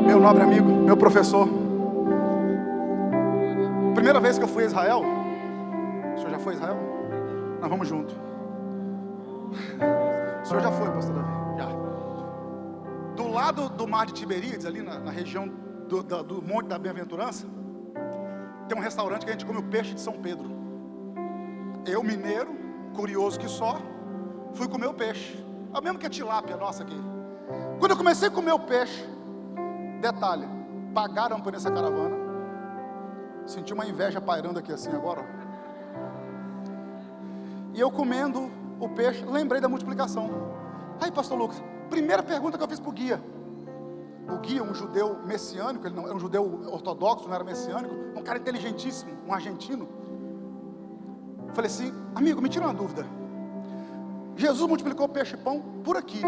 meu nobre amigo, meu professor. Primeira vez que eu fui a Israel. O senhor já foi a Israel? Nós vamos junto. O senhor já foi, pastor Davi? Já. Do lado do mar de Tiberíades, ali na região do Monte da Bem-aventurança, tem um restaurante que a gente come o peixe de São Pedro. Eu, mineiro, curioso que só, fui comer o peixe. É o mesmo que a tilápia nossa aqui. Quando eu comecei a comer o peixe, detalhe, pagaram por essa caravana. Senti uma inveja pairando aqui assim agora. E eu comendo o peixe, lembrei da multiplicação. Aí, pastor Lucas, primeira pergunta que eu fiz para o guia. O guia, um judeu messiânico, ele não era um judeu ortodoxo, não era messiânico, um cara inteligentíssimo, um argentino. Falei assim: amigo, me tira uma dúvida. Jesus multiplicou peixe e pão por aqui.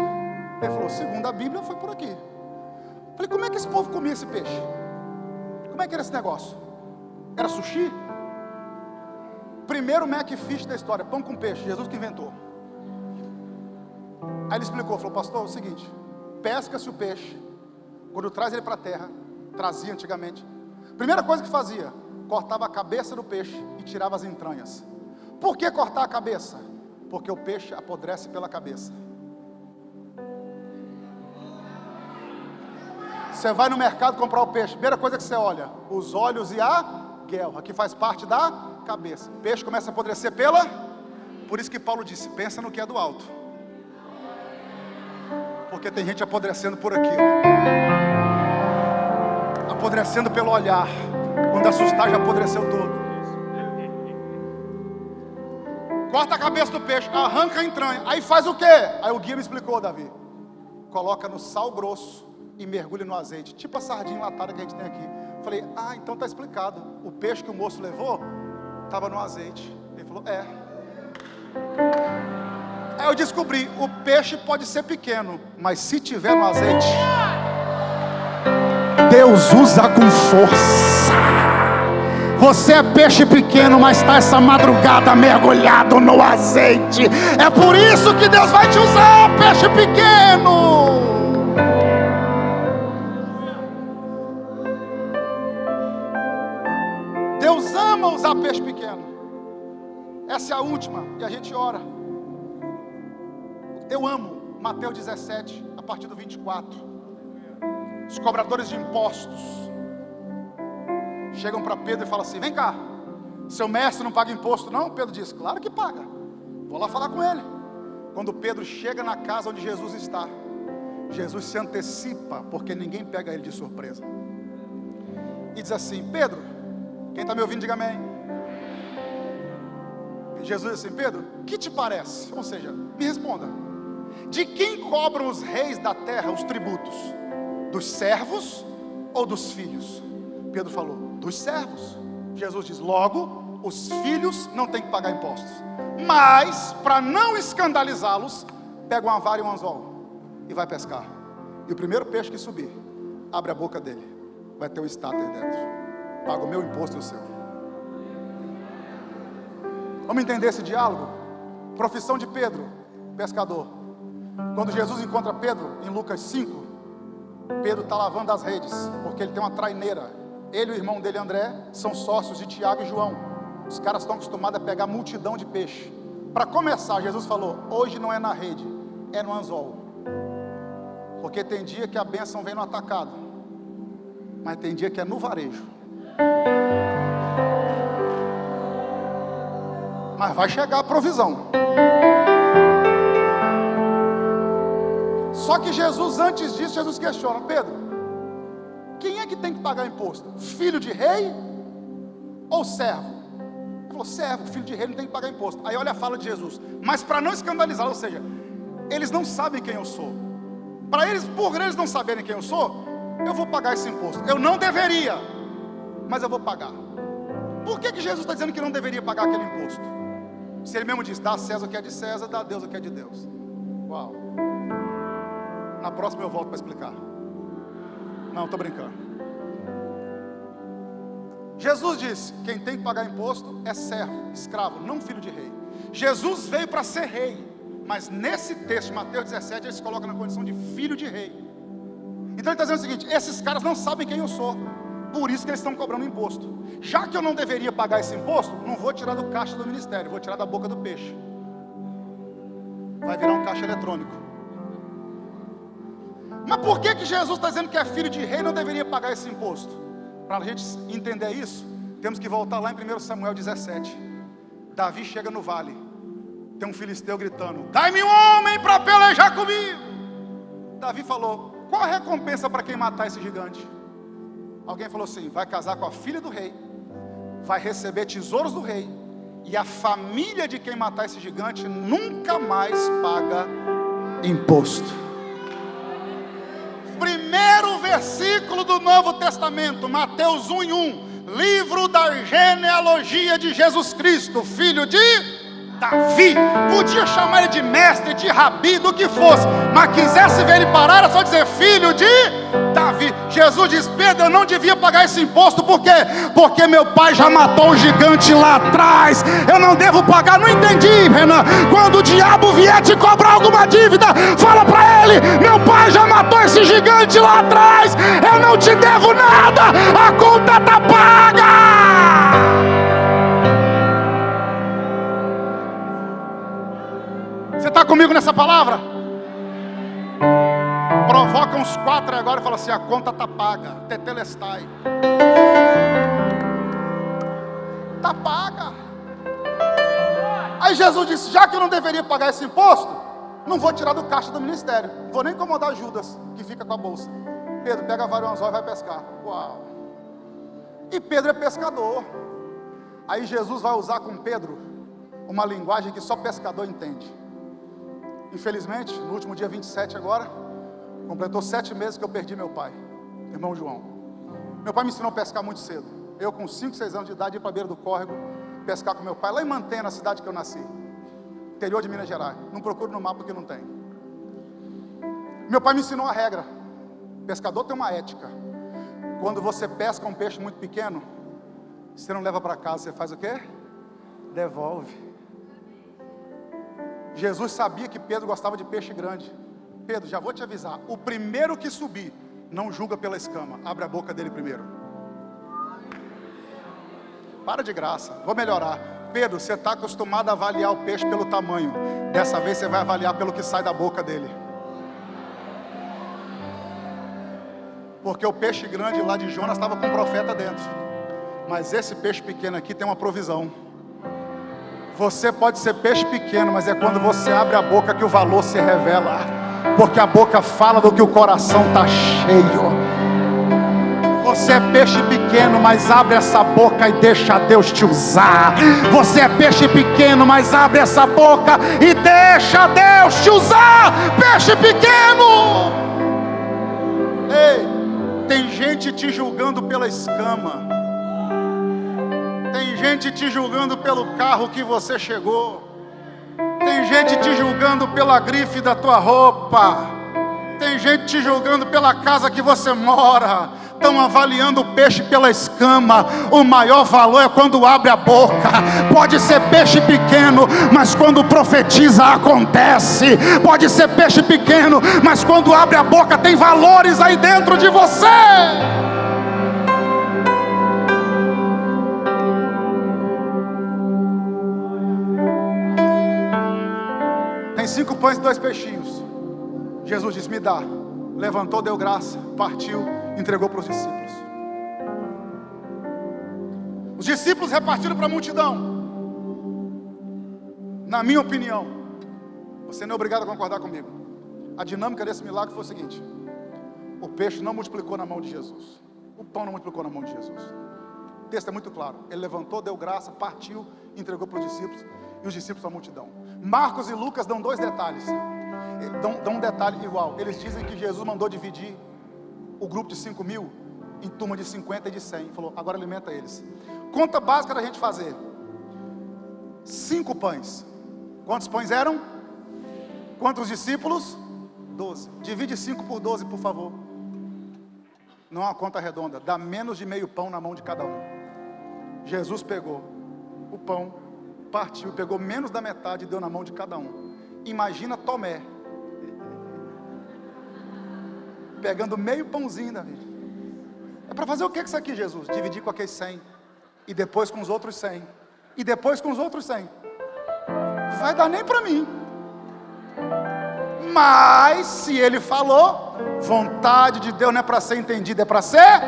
Ele falou: segundo a Bíblia, foi por aqui. Falei, como é que esse povo comia esse peixe? Como é que era esse negócio? Era sushi? Primeiro Mac Fish da história, pão com peixe, Jesus que inventou. Aí ele explicou, falou, pastor, é o seguinte, pesca-se o peixe, quando traz ele para a terra, trazia antigamente, primeira coisa que fazia, cortava a cabeça do peixe e tirava as entranhas. Por que cortar a cabeça? Porque o peixe apodrece pela cabeça. Você vai no mercado comprar o peixe, primeira coisa que você olha, os olhos e a guelra, que faz parte da cabeça. O peixe começa a apodrecer pela... Por isso que Paulo disse, pensa no que é do alto. Porque tem gente apodrecendo por aqui, ó. Apodrecendo pelo olhar. Quando assustar, já apodreceu todo. Corta a cabeça do peixe, arranca a entranha. Aí faz o quê? Aí o guia me explicou, Davi. Coloca no sal grosso e mergulha no azeite. Tipo a sardinha enlatada que a gente tem aqui. Falei, então está explicado. O peixe que o moço levou estava no azeite. Ele falou, Aí eu descobri, o peixe pode ser pequeno, mas se tiver no azeite, Deus usa com força. Você é peixe pequeno, mas está essa madrugada mergulhado no azeite. É por isso que Deus vai te usar, peixe pequeno. Deus ama usar peixe pequeno. Essa é a última, e a gente ora. Eu amo Mateus 17, a partir do 24. Os cobradores de impostos chegam para Pedro e falam assim, vem cá, seu mestre não paga imposto não? Pedro diz, claro que paga, vou lá falar com ele. Quando Pedro chega na casa onde Jesus está, Jesus se antecipa, porque ninguém pega ele de surpresa, e diz assim, Pedro, quem está me ouvindo diga amém. Jesus diz assim, Pedro, que te parece? Ou seja, me responda, de quem cobram os reis da terra os tributos? Dos servos ou dos filhos? Pedro falou, dos servos. Jesus diz, logo, os filhos não têm que pagar impostos. Mas, para não escandalizá-los, pega uma vara e um anzol e vai pescar. E o primeiro peixe que subir, abre a boca dele, vai ter um estáter dentro. Paga o meu imposto e o seu. Vamos entender esse diálogo? Profissão de Pedro, pescador. Quando Jesus encontra Pedro, em Lucas 5, Pedro está lavando as redes, porque ele tem uma traineira. Ele e o irmão dele, André, são sócios de Tiago e João. Os caras estão acostumados a pegar multidão de peixe. Para começar, Jesus falou, hoje não é na rede, é no anzol. Porque tem dia que a bênção vem no atacado, mas tem dia que é no varejo. Mas vai chegar a provisão. Só que Jesus, antes disso, Jesus questiona, Pedro, quem é que tem que pagar imposto? Filho de rei ou servo? Ele falou, servo, filho de rei não tem que pagar imposto. Aí olha a fala de Jesus, mas para não escandalizar, ou seja, eles não sabem quem eu sou. Para eles, por eles não saberem quem eu sou, eu vou pagar esse imposto. Eu não deveria, mas eu vou pagar. Por que Jesus está dizendo que não deveria pagar aquele imposto? Se ele mesmo diz, dá a César o que é de César, dá a Deus o que é de Deus. Uau. Na próxima eu volto para explicar. Não, estou brincando. Jesus disse, quem tem que pagar imposto é servo, escravo, não filho de rei. Jesus veio para ser rei, mas nesse texto, Mateus 17, ele se coloca na condição de filho de rei. Então ele está dizendo o seguinte, esses caras não sabem quem eu sou, por isso que eles estão cobrando imposto. Já que eu não deveria pagar esse imposto, não vou tirar do caixa do ministério, vou tirar da boca do peixe. Vai virar um caixa eletrônico. Mas por que Jesus está dizendo que é filho de rei e não deveria pagar esse imposto? Para a gente entender isso, temos que voltar lá em 1 Samuel 17. Davi chega no vale, tem um filisteu gritando, dai-me um homem para pelejar comigo. Davi falou, qual a recompensa para quem matar esse gigante? Alguém falou assim, vai casar com a filha do rei, vai receber tesouros do rei, e a família de quem matar esse gigante nunca mais paga imposto. Primeiro versículo do Novo Testamento, Mateus 1:1, livro da genealogia de Jesus Cristo, filho de... Davi, podia chamar ele de mestre, de rabi, do que fosse, mas quisesse ver ele parar, era só dizer filho de Davi. Jesus diz: Pedro, eu não devia pagar esse imposto, por quê? Porque meu pai já matou o gigante lá atrás, eu não devo pagar. Não entendi, Renan. Quando o diabo vier te cobrar alguma dívida, fala para ele: meu pai já matou esse gigante lá atrás, eu não te devo nada, a conta está paga. Você está comigo nessa palavra? Provoca uns 4 agora e fala assim: a conta está paga. Tetelestai. Está paga. Aí Jesus disse: já que eu não deveria pagar esse imposto, não vou tirar do caixa do ministério, não vou nem incomodar Judas, que fica com a bolsa. Pedro, pega a vara e o anzol e vai pescar. Uau. E Pedro é pescador. Aí Jesus vai usar com Pedro uma linguagem que só pescador entende. Infelizmente, no último dia 27 agora, completou 7 meses que eu perdi meu pai, irmão João. Meu pai me ensinou a pescar muito cedo. Eu com 5, 6 anos de idade ia para a beira do córrego pescar com meu pai, lá em Mantena, na cidade que eu nasci, interior de Minas Gerais. Não procuro no mapa porque não tem. Meu pai me ensinou a regra: pescador tem uma ética. Quando você pesca um peixe muito pequeno, você não leva para casa, você faz o quê? Devolve. Jesus sabia que Pedro gostava de peixe grande. Pedro, já vou te avisar, o primeiro que subir, não julga pela escama, abre a boca dele primeiro. Para de graça, vou melhorar. Pedro, você está acostumado a avaliar o peixe pelo tamanho, dessa vez você vai avaliar pelo que sai da boca dele. Porque o peixe grande lá de Jonas estava com um profeta dentro, mas esse peixe pequeno aqui tem uma provisão. Você pode ser peixe pequeno, mas é quando você abre a boca que o valor se revela. Porque a boca fala do que o coração está cheio. Você é peixe pequeno, mas abre essa boca e deixa Deus te usar. Você é peixe pequeno, mas abre essa boca e deixa Deus te usar. Peixe pequeno. Ei, tem gente te julgando pela escama. Tem gente te julgando pelo carro que você chegou. Tem gente te julgando pela grife da tua roupa. Tem gente te julgando pela casa que você mora. Estão avaliando o peixe pela escama. O maior valor é quando abre a boca. Pode ser peixe pequeno, mas quando profetiza acontece. Pode ser peixe pequeno, mas quando abre a boca tem valores aí dentro de você. Tem 5 pães e 2 peixinhos. Jesus disse: me dá. Levantou, deu graça, partiu, entregou para os discípulos. Os discípulos repartiram para a multidão. Na minha opinião, você não é obrigado a concordar comigo, a dinâmica desse milagre foi o seguinte: o peixe não multiplicou na mão de Jesus, o pão não multiplicou na mão de Jesus. O texto é muito claro. Ele levantou, deu graça, partiu, entregou para os discípulos, e os discípulos para a multidão. Marcos e Lucas dão 2 detalhes. Dão um detalhe igual. Eles dizem que Jesus mandou dividir o grupo de 5.000 em turma de 50 e de 100. Falou: agora alimenta eles. Conta básica da gente fazer: 5 pães. Quantos pães eram? Quantos discípulos? 12. Divide 5 por 12, por favor. Não é uma conta redonda. Dá menos de meio pão na mão de cada um. Jesus pegou o pão, partiu, pegou menos da metade e deu na mão de cada um. Imagina Tomé pegando meio pãozinho, Davi. É para fazer o que isso aqui, Jesus? Dividir com aqueles 100, e depois com os outros 100, e depois com os outros 100. Vai dar nem para mim. Mas se ele falou, vontade de Deus não é para ser entendida, é para ser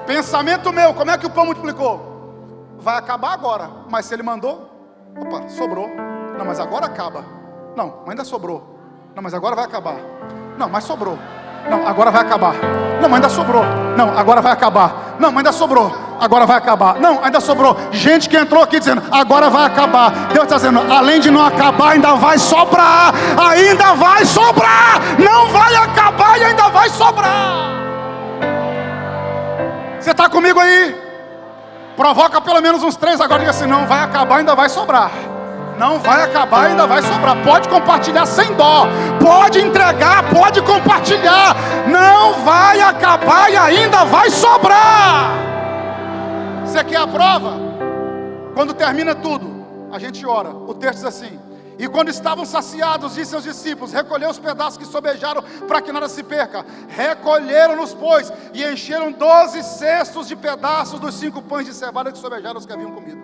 pensamento meu. Como é que o pão multiplicou? Vai acabar agora, mas se ele mandou, opa, sobrou. Não, mas agora acaba. Não, ainda sobrou. Não, mas agora vai acabar. Não, mas sobrou. Não, agora vai acabar. Não, mas ainda sobrou. Não, agora vai acabar. Não, mas ainda sobrou. Agora vai acabar. Não, ainda sobrou. Gente que entrou aqui dizendo: agora vai acabar. Deus está dizendo: além de não acabar, ainda vai sobrar. Ainda vai sobrar. Não vai acabar e ainda vai sobrar. Você está comigo aí? Provoca pelo menos uns 3 agora. Diga assim: não vai acabar, ainda vai sobrar. Não vai acabar, ainda vai sobrar. Pode compartilhar sem dó. Pode entregar, pode compartilhar. Não vai acabar e ainda vai sobrar. Você quer a prova? Quando termina tudo, a gente ora. O texto diz assim: e quando estavam saciados, disse aos discípulos: recolheu os pedaços que sobejaram, para que nada se perca. Recolheram-nos, pois, e encheram 12 cestos de pedaços dos 5 pães de cevada que sobejaram os que haviam comido.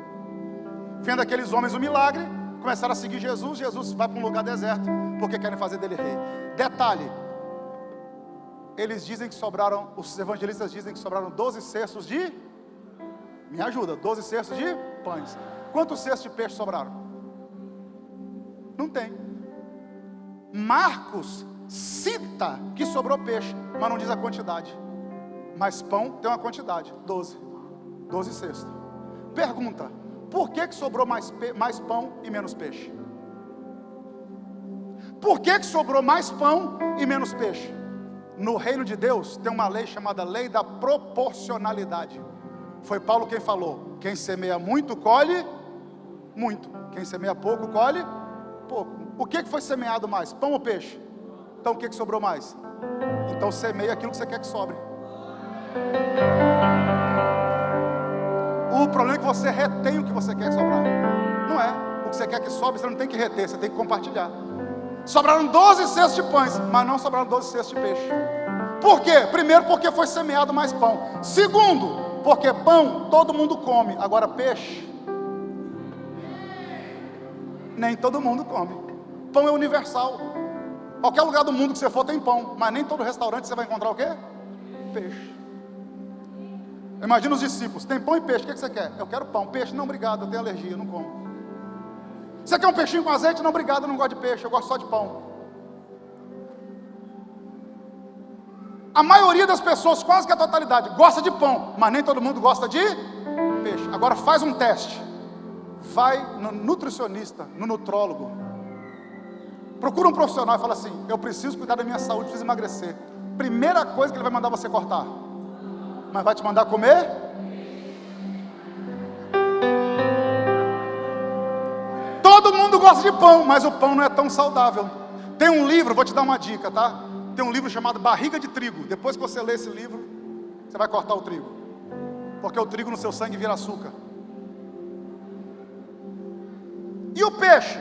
Vendo aqueles homens o milagre, começaram a seguir Jesus. Jesus vai para um lugar deserto, porque querem fazer dele rei. Detalhe: eles dizem que sobraram, os evangelistas dizem que sobraram 12 cestos de... Me ajuda, 12 cestos de pães. Quantos cestos de peixe sobraram? Não tem. Marcos cita que sobrou peixe, mas não diz a quantidade. Mas pão tem uma quantidade, 12 cestos. Pergunta: por que sobrou mais pão e menos peixe? Por que sobrou mais pão e menos peixe? No reino de Deus tem uma lei chamada lei da proporcionalidade. Foi Paulo quem falou: quem semeia muito, colhe muito. Quem semeia pouco, colhe pouco. O que foi semeado mais? Pão ou peixe? Então o que sobrou mais? Então semeia aquilo que você quer que sobre. O problema é que você retém o que você quer que sobrar. Não é. O que você quer que sobre, você não tem que reter, você tem que compartilhar. Sobraram 12 cestos de pães, mas não sobraram 12 cestos de peixe. Por quê? Primeiro, porque foi semeado mais pão. Segundo, porque pão todo mundo come. Agora peixe, nem todo mundo come. Pão é universal. Qualquer lugar do mundo que você for tem pão, mas nem todo restaurante você vai encontrar o quê? Peixe. Imagina os discípulos: tem pão e peixe, o que você quer? Eu quero pão. Peixe? Não, obrigado, eu tenho alergia, eu não como. Você quer um peixinho com azeite? Não, obrigado, eu não gosto de peixe, eu gosto só de pão. A maioria das pessoas, quase que a totalidade, gosta de pão, mas nem todo mundo gosta de peixe. Agora faz um teste. Vai no nutricionista, no nutrólogo, procura um profissional e fala assim: eu preciso cuidar da minha saúde, preciso emagrecer. Primeira coisa que ele vai mandar você cortar, mas vai te mandar comer? Todo mundo gosta de pão, mas o pão não é tão saudável. Tem um livro, vou te dar uma dica, tá? Tem um livro chamado Barriga de Trigo. Depois que você ler esse livro, você vai cortar o trigo, porque o trigo no seu sangue vira açúcar. E o peixe?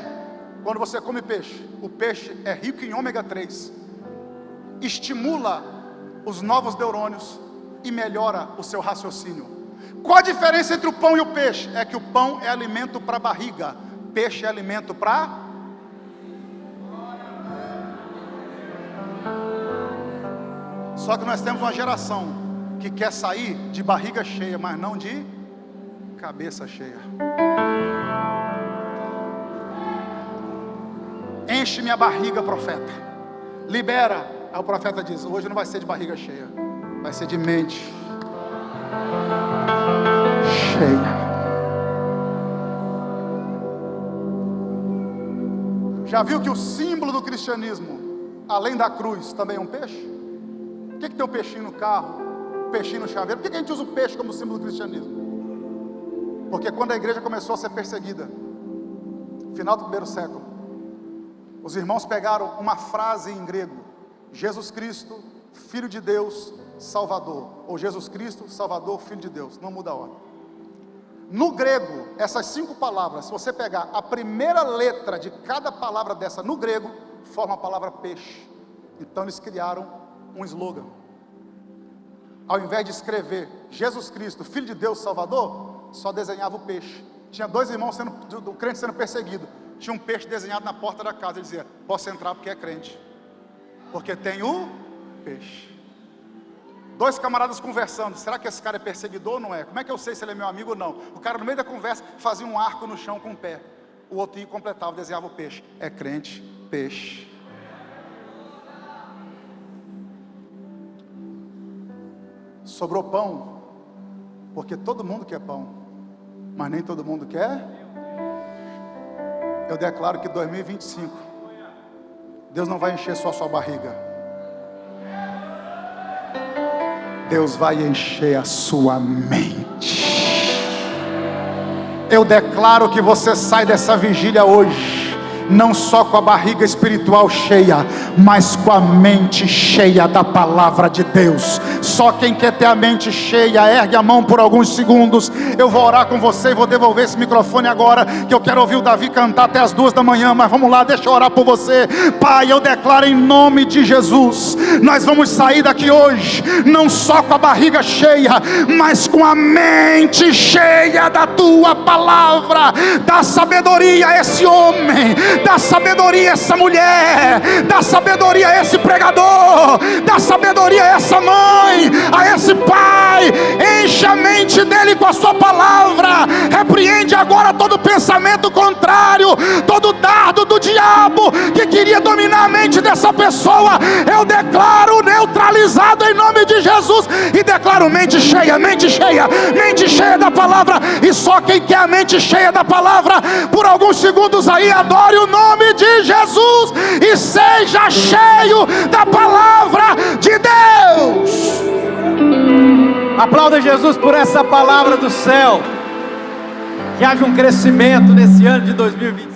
Quando você come peixe, o peixe é rico em ômega 3, estimula os novos neurônios e melhora o seu raciocínio. Qual a diferença entre o pão e o peixe? É que o pão é alimento para a barriga, peixe é alimento para... Só que nós temos uma geração que quer sair de barriga cheia, mas não de cabeça cheia. Enche minha barriga, profeta. Libera. Aí o profeta diz: hoje não vai ser de barriga cheia, vai ser de mente cheia. Já viu que o símbolo do cristianismo, além da cruz, também é um peixe? Por que tem um peixinho no carro, um peixinho no chaveiro? Por que a gente usa o peixe como símbolo do cristianismo? Porque quando a igreja começou a ser perseguida, final do 1º século, os irmãos pegaram uma frase em grego: Jesus Cristo, Filho de Deus, Salvador. Ou Jesus Cristo, Salvador, Filho de Deus. Não muda a ordem. No grego, essas 5 palavras, se você pegar a primeira letra de cada palavra dessa no grego, forma a palavra peixe. Então eles criaram um slogan. Ao invés de escrever Jesus Cristo, Filho de Deus, Salvador, só desenhava o peixe. Tinha 2 irmãos do crente sendo perseguido. Tinha um peixe desenhado na porta da casa. Ele dizia: posso entrar porque é crente, porque tem o peixe. 2 camaradas conversando: será que esse cara é perseguidor ou não é? Como é que eu sei se ele é meu amigo ou não? O cara no meio da conversa fazia um arco no chão com o pé. O outro completava, desenhava o peixe. É crente, peixe. Sobrou pão, porque todo mundo quer pão, mas nem todo mundo quer. Eu declaro que 2025, Deus não vai encher só a sua barriga, Deus vai encher a sua mente. Eu declaro que você sai dessa vigília hoje não só com a barriga espiritual cheia, mas com a mente cheia da palavra de Deus. Só quem quer ter a mente cheia, ergue a mão por alguns segundos. Eu vou orar com você e vou devolver esse microfone agora, que eu quero ouvir o Davi cantar até as 2 da manhã, mas vamos lá, deixa eu orar por você. Pai, eu declaro em nome de Jesus, nós vamos sair daqui hoje, não só com a barriga cheia, mas com a mente cheia da tua palavra. Dá sabedoria a esse homem, dá sabedoria a essa mulher, dá sabedoria a esse pregador, dá sabedoria a essa mãe, a esse pai. Enche a mente dele com a sua palavra. Repreende agora todo pensamento contrário, todo dardo do diabo que queria dominar a mente dessa pessoa. Eu declaro neutralizado em nome de Jesus, e declaro mente cheia, mente cheia, mente cheia da palavra. E só quem quer a mente cheia da palavra, por alguns segundos aí, adore o nome de Jesus e seja cheio da palavra de Deus. Aplauda Jesus por essa palavra do céu. Que haja um crescimento nesse ano de 2020.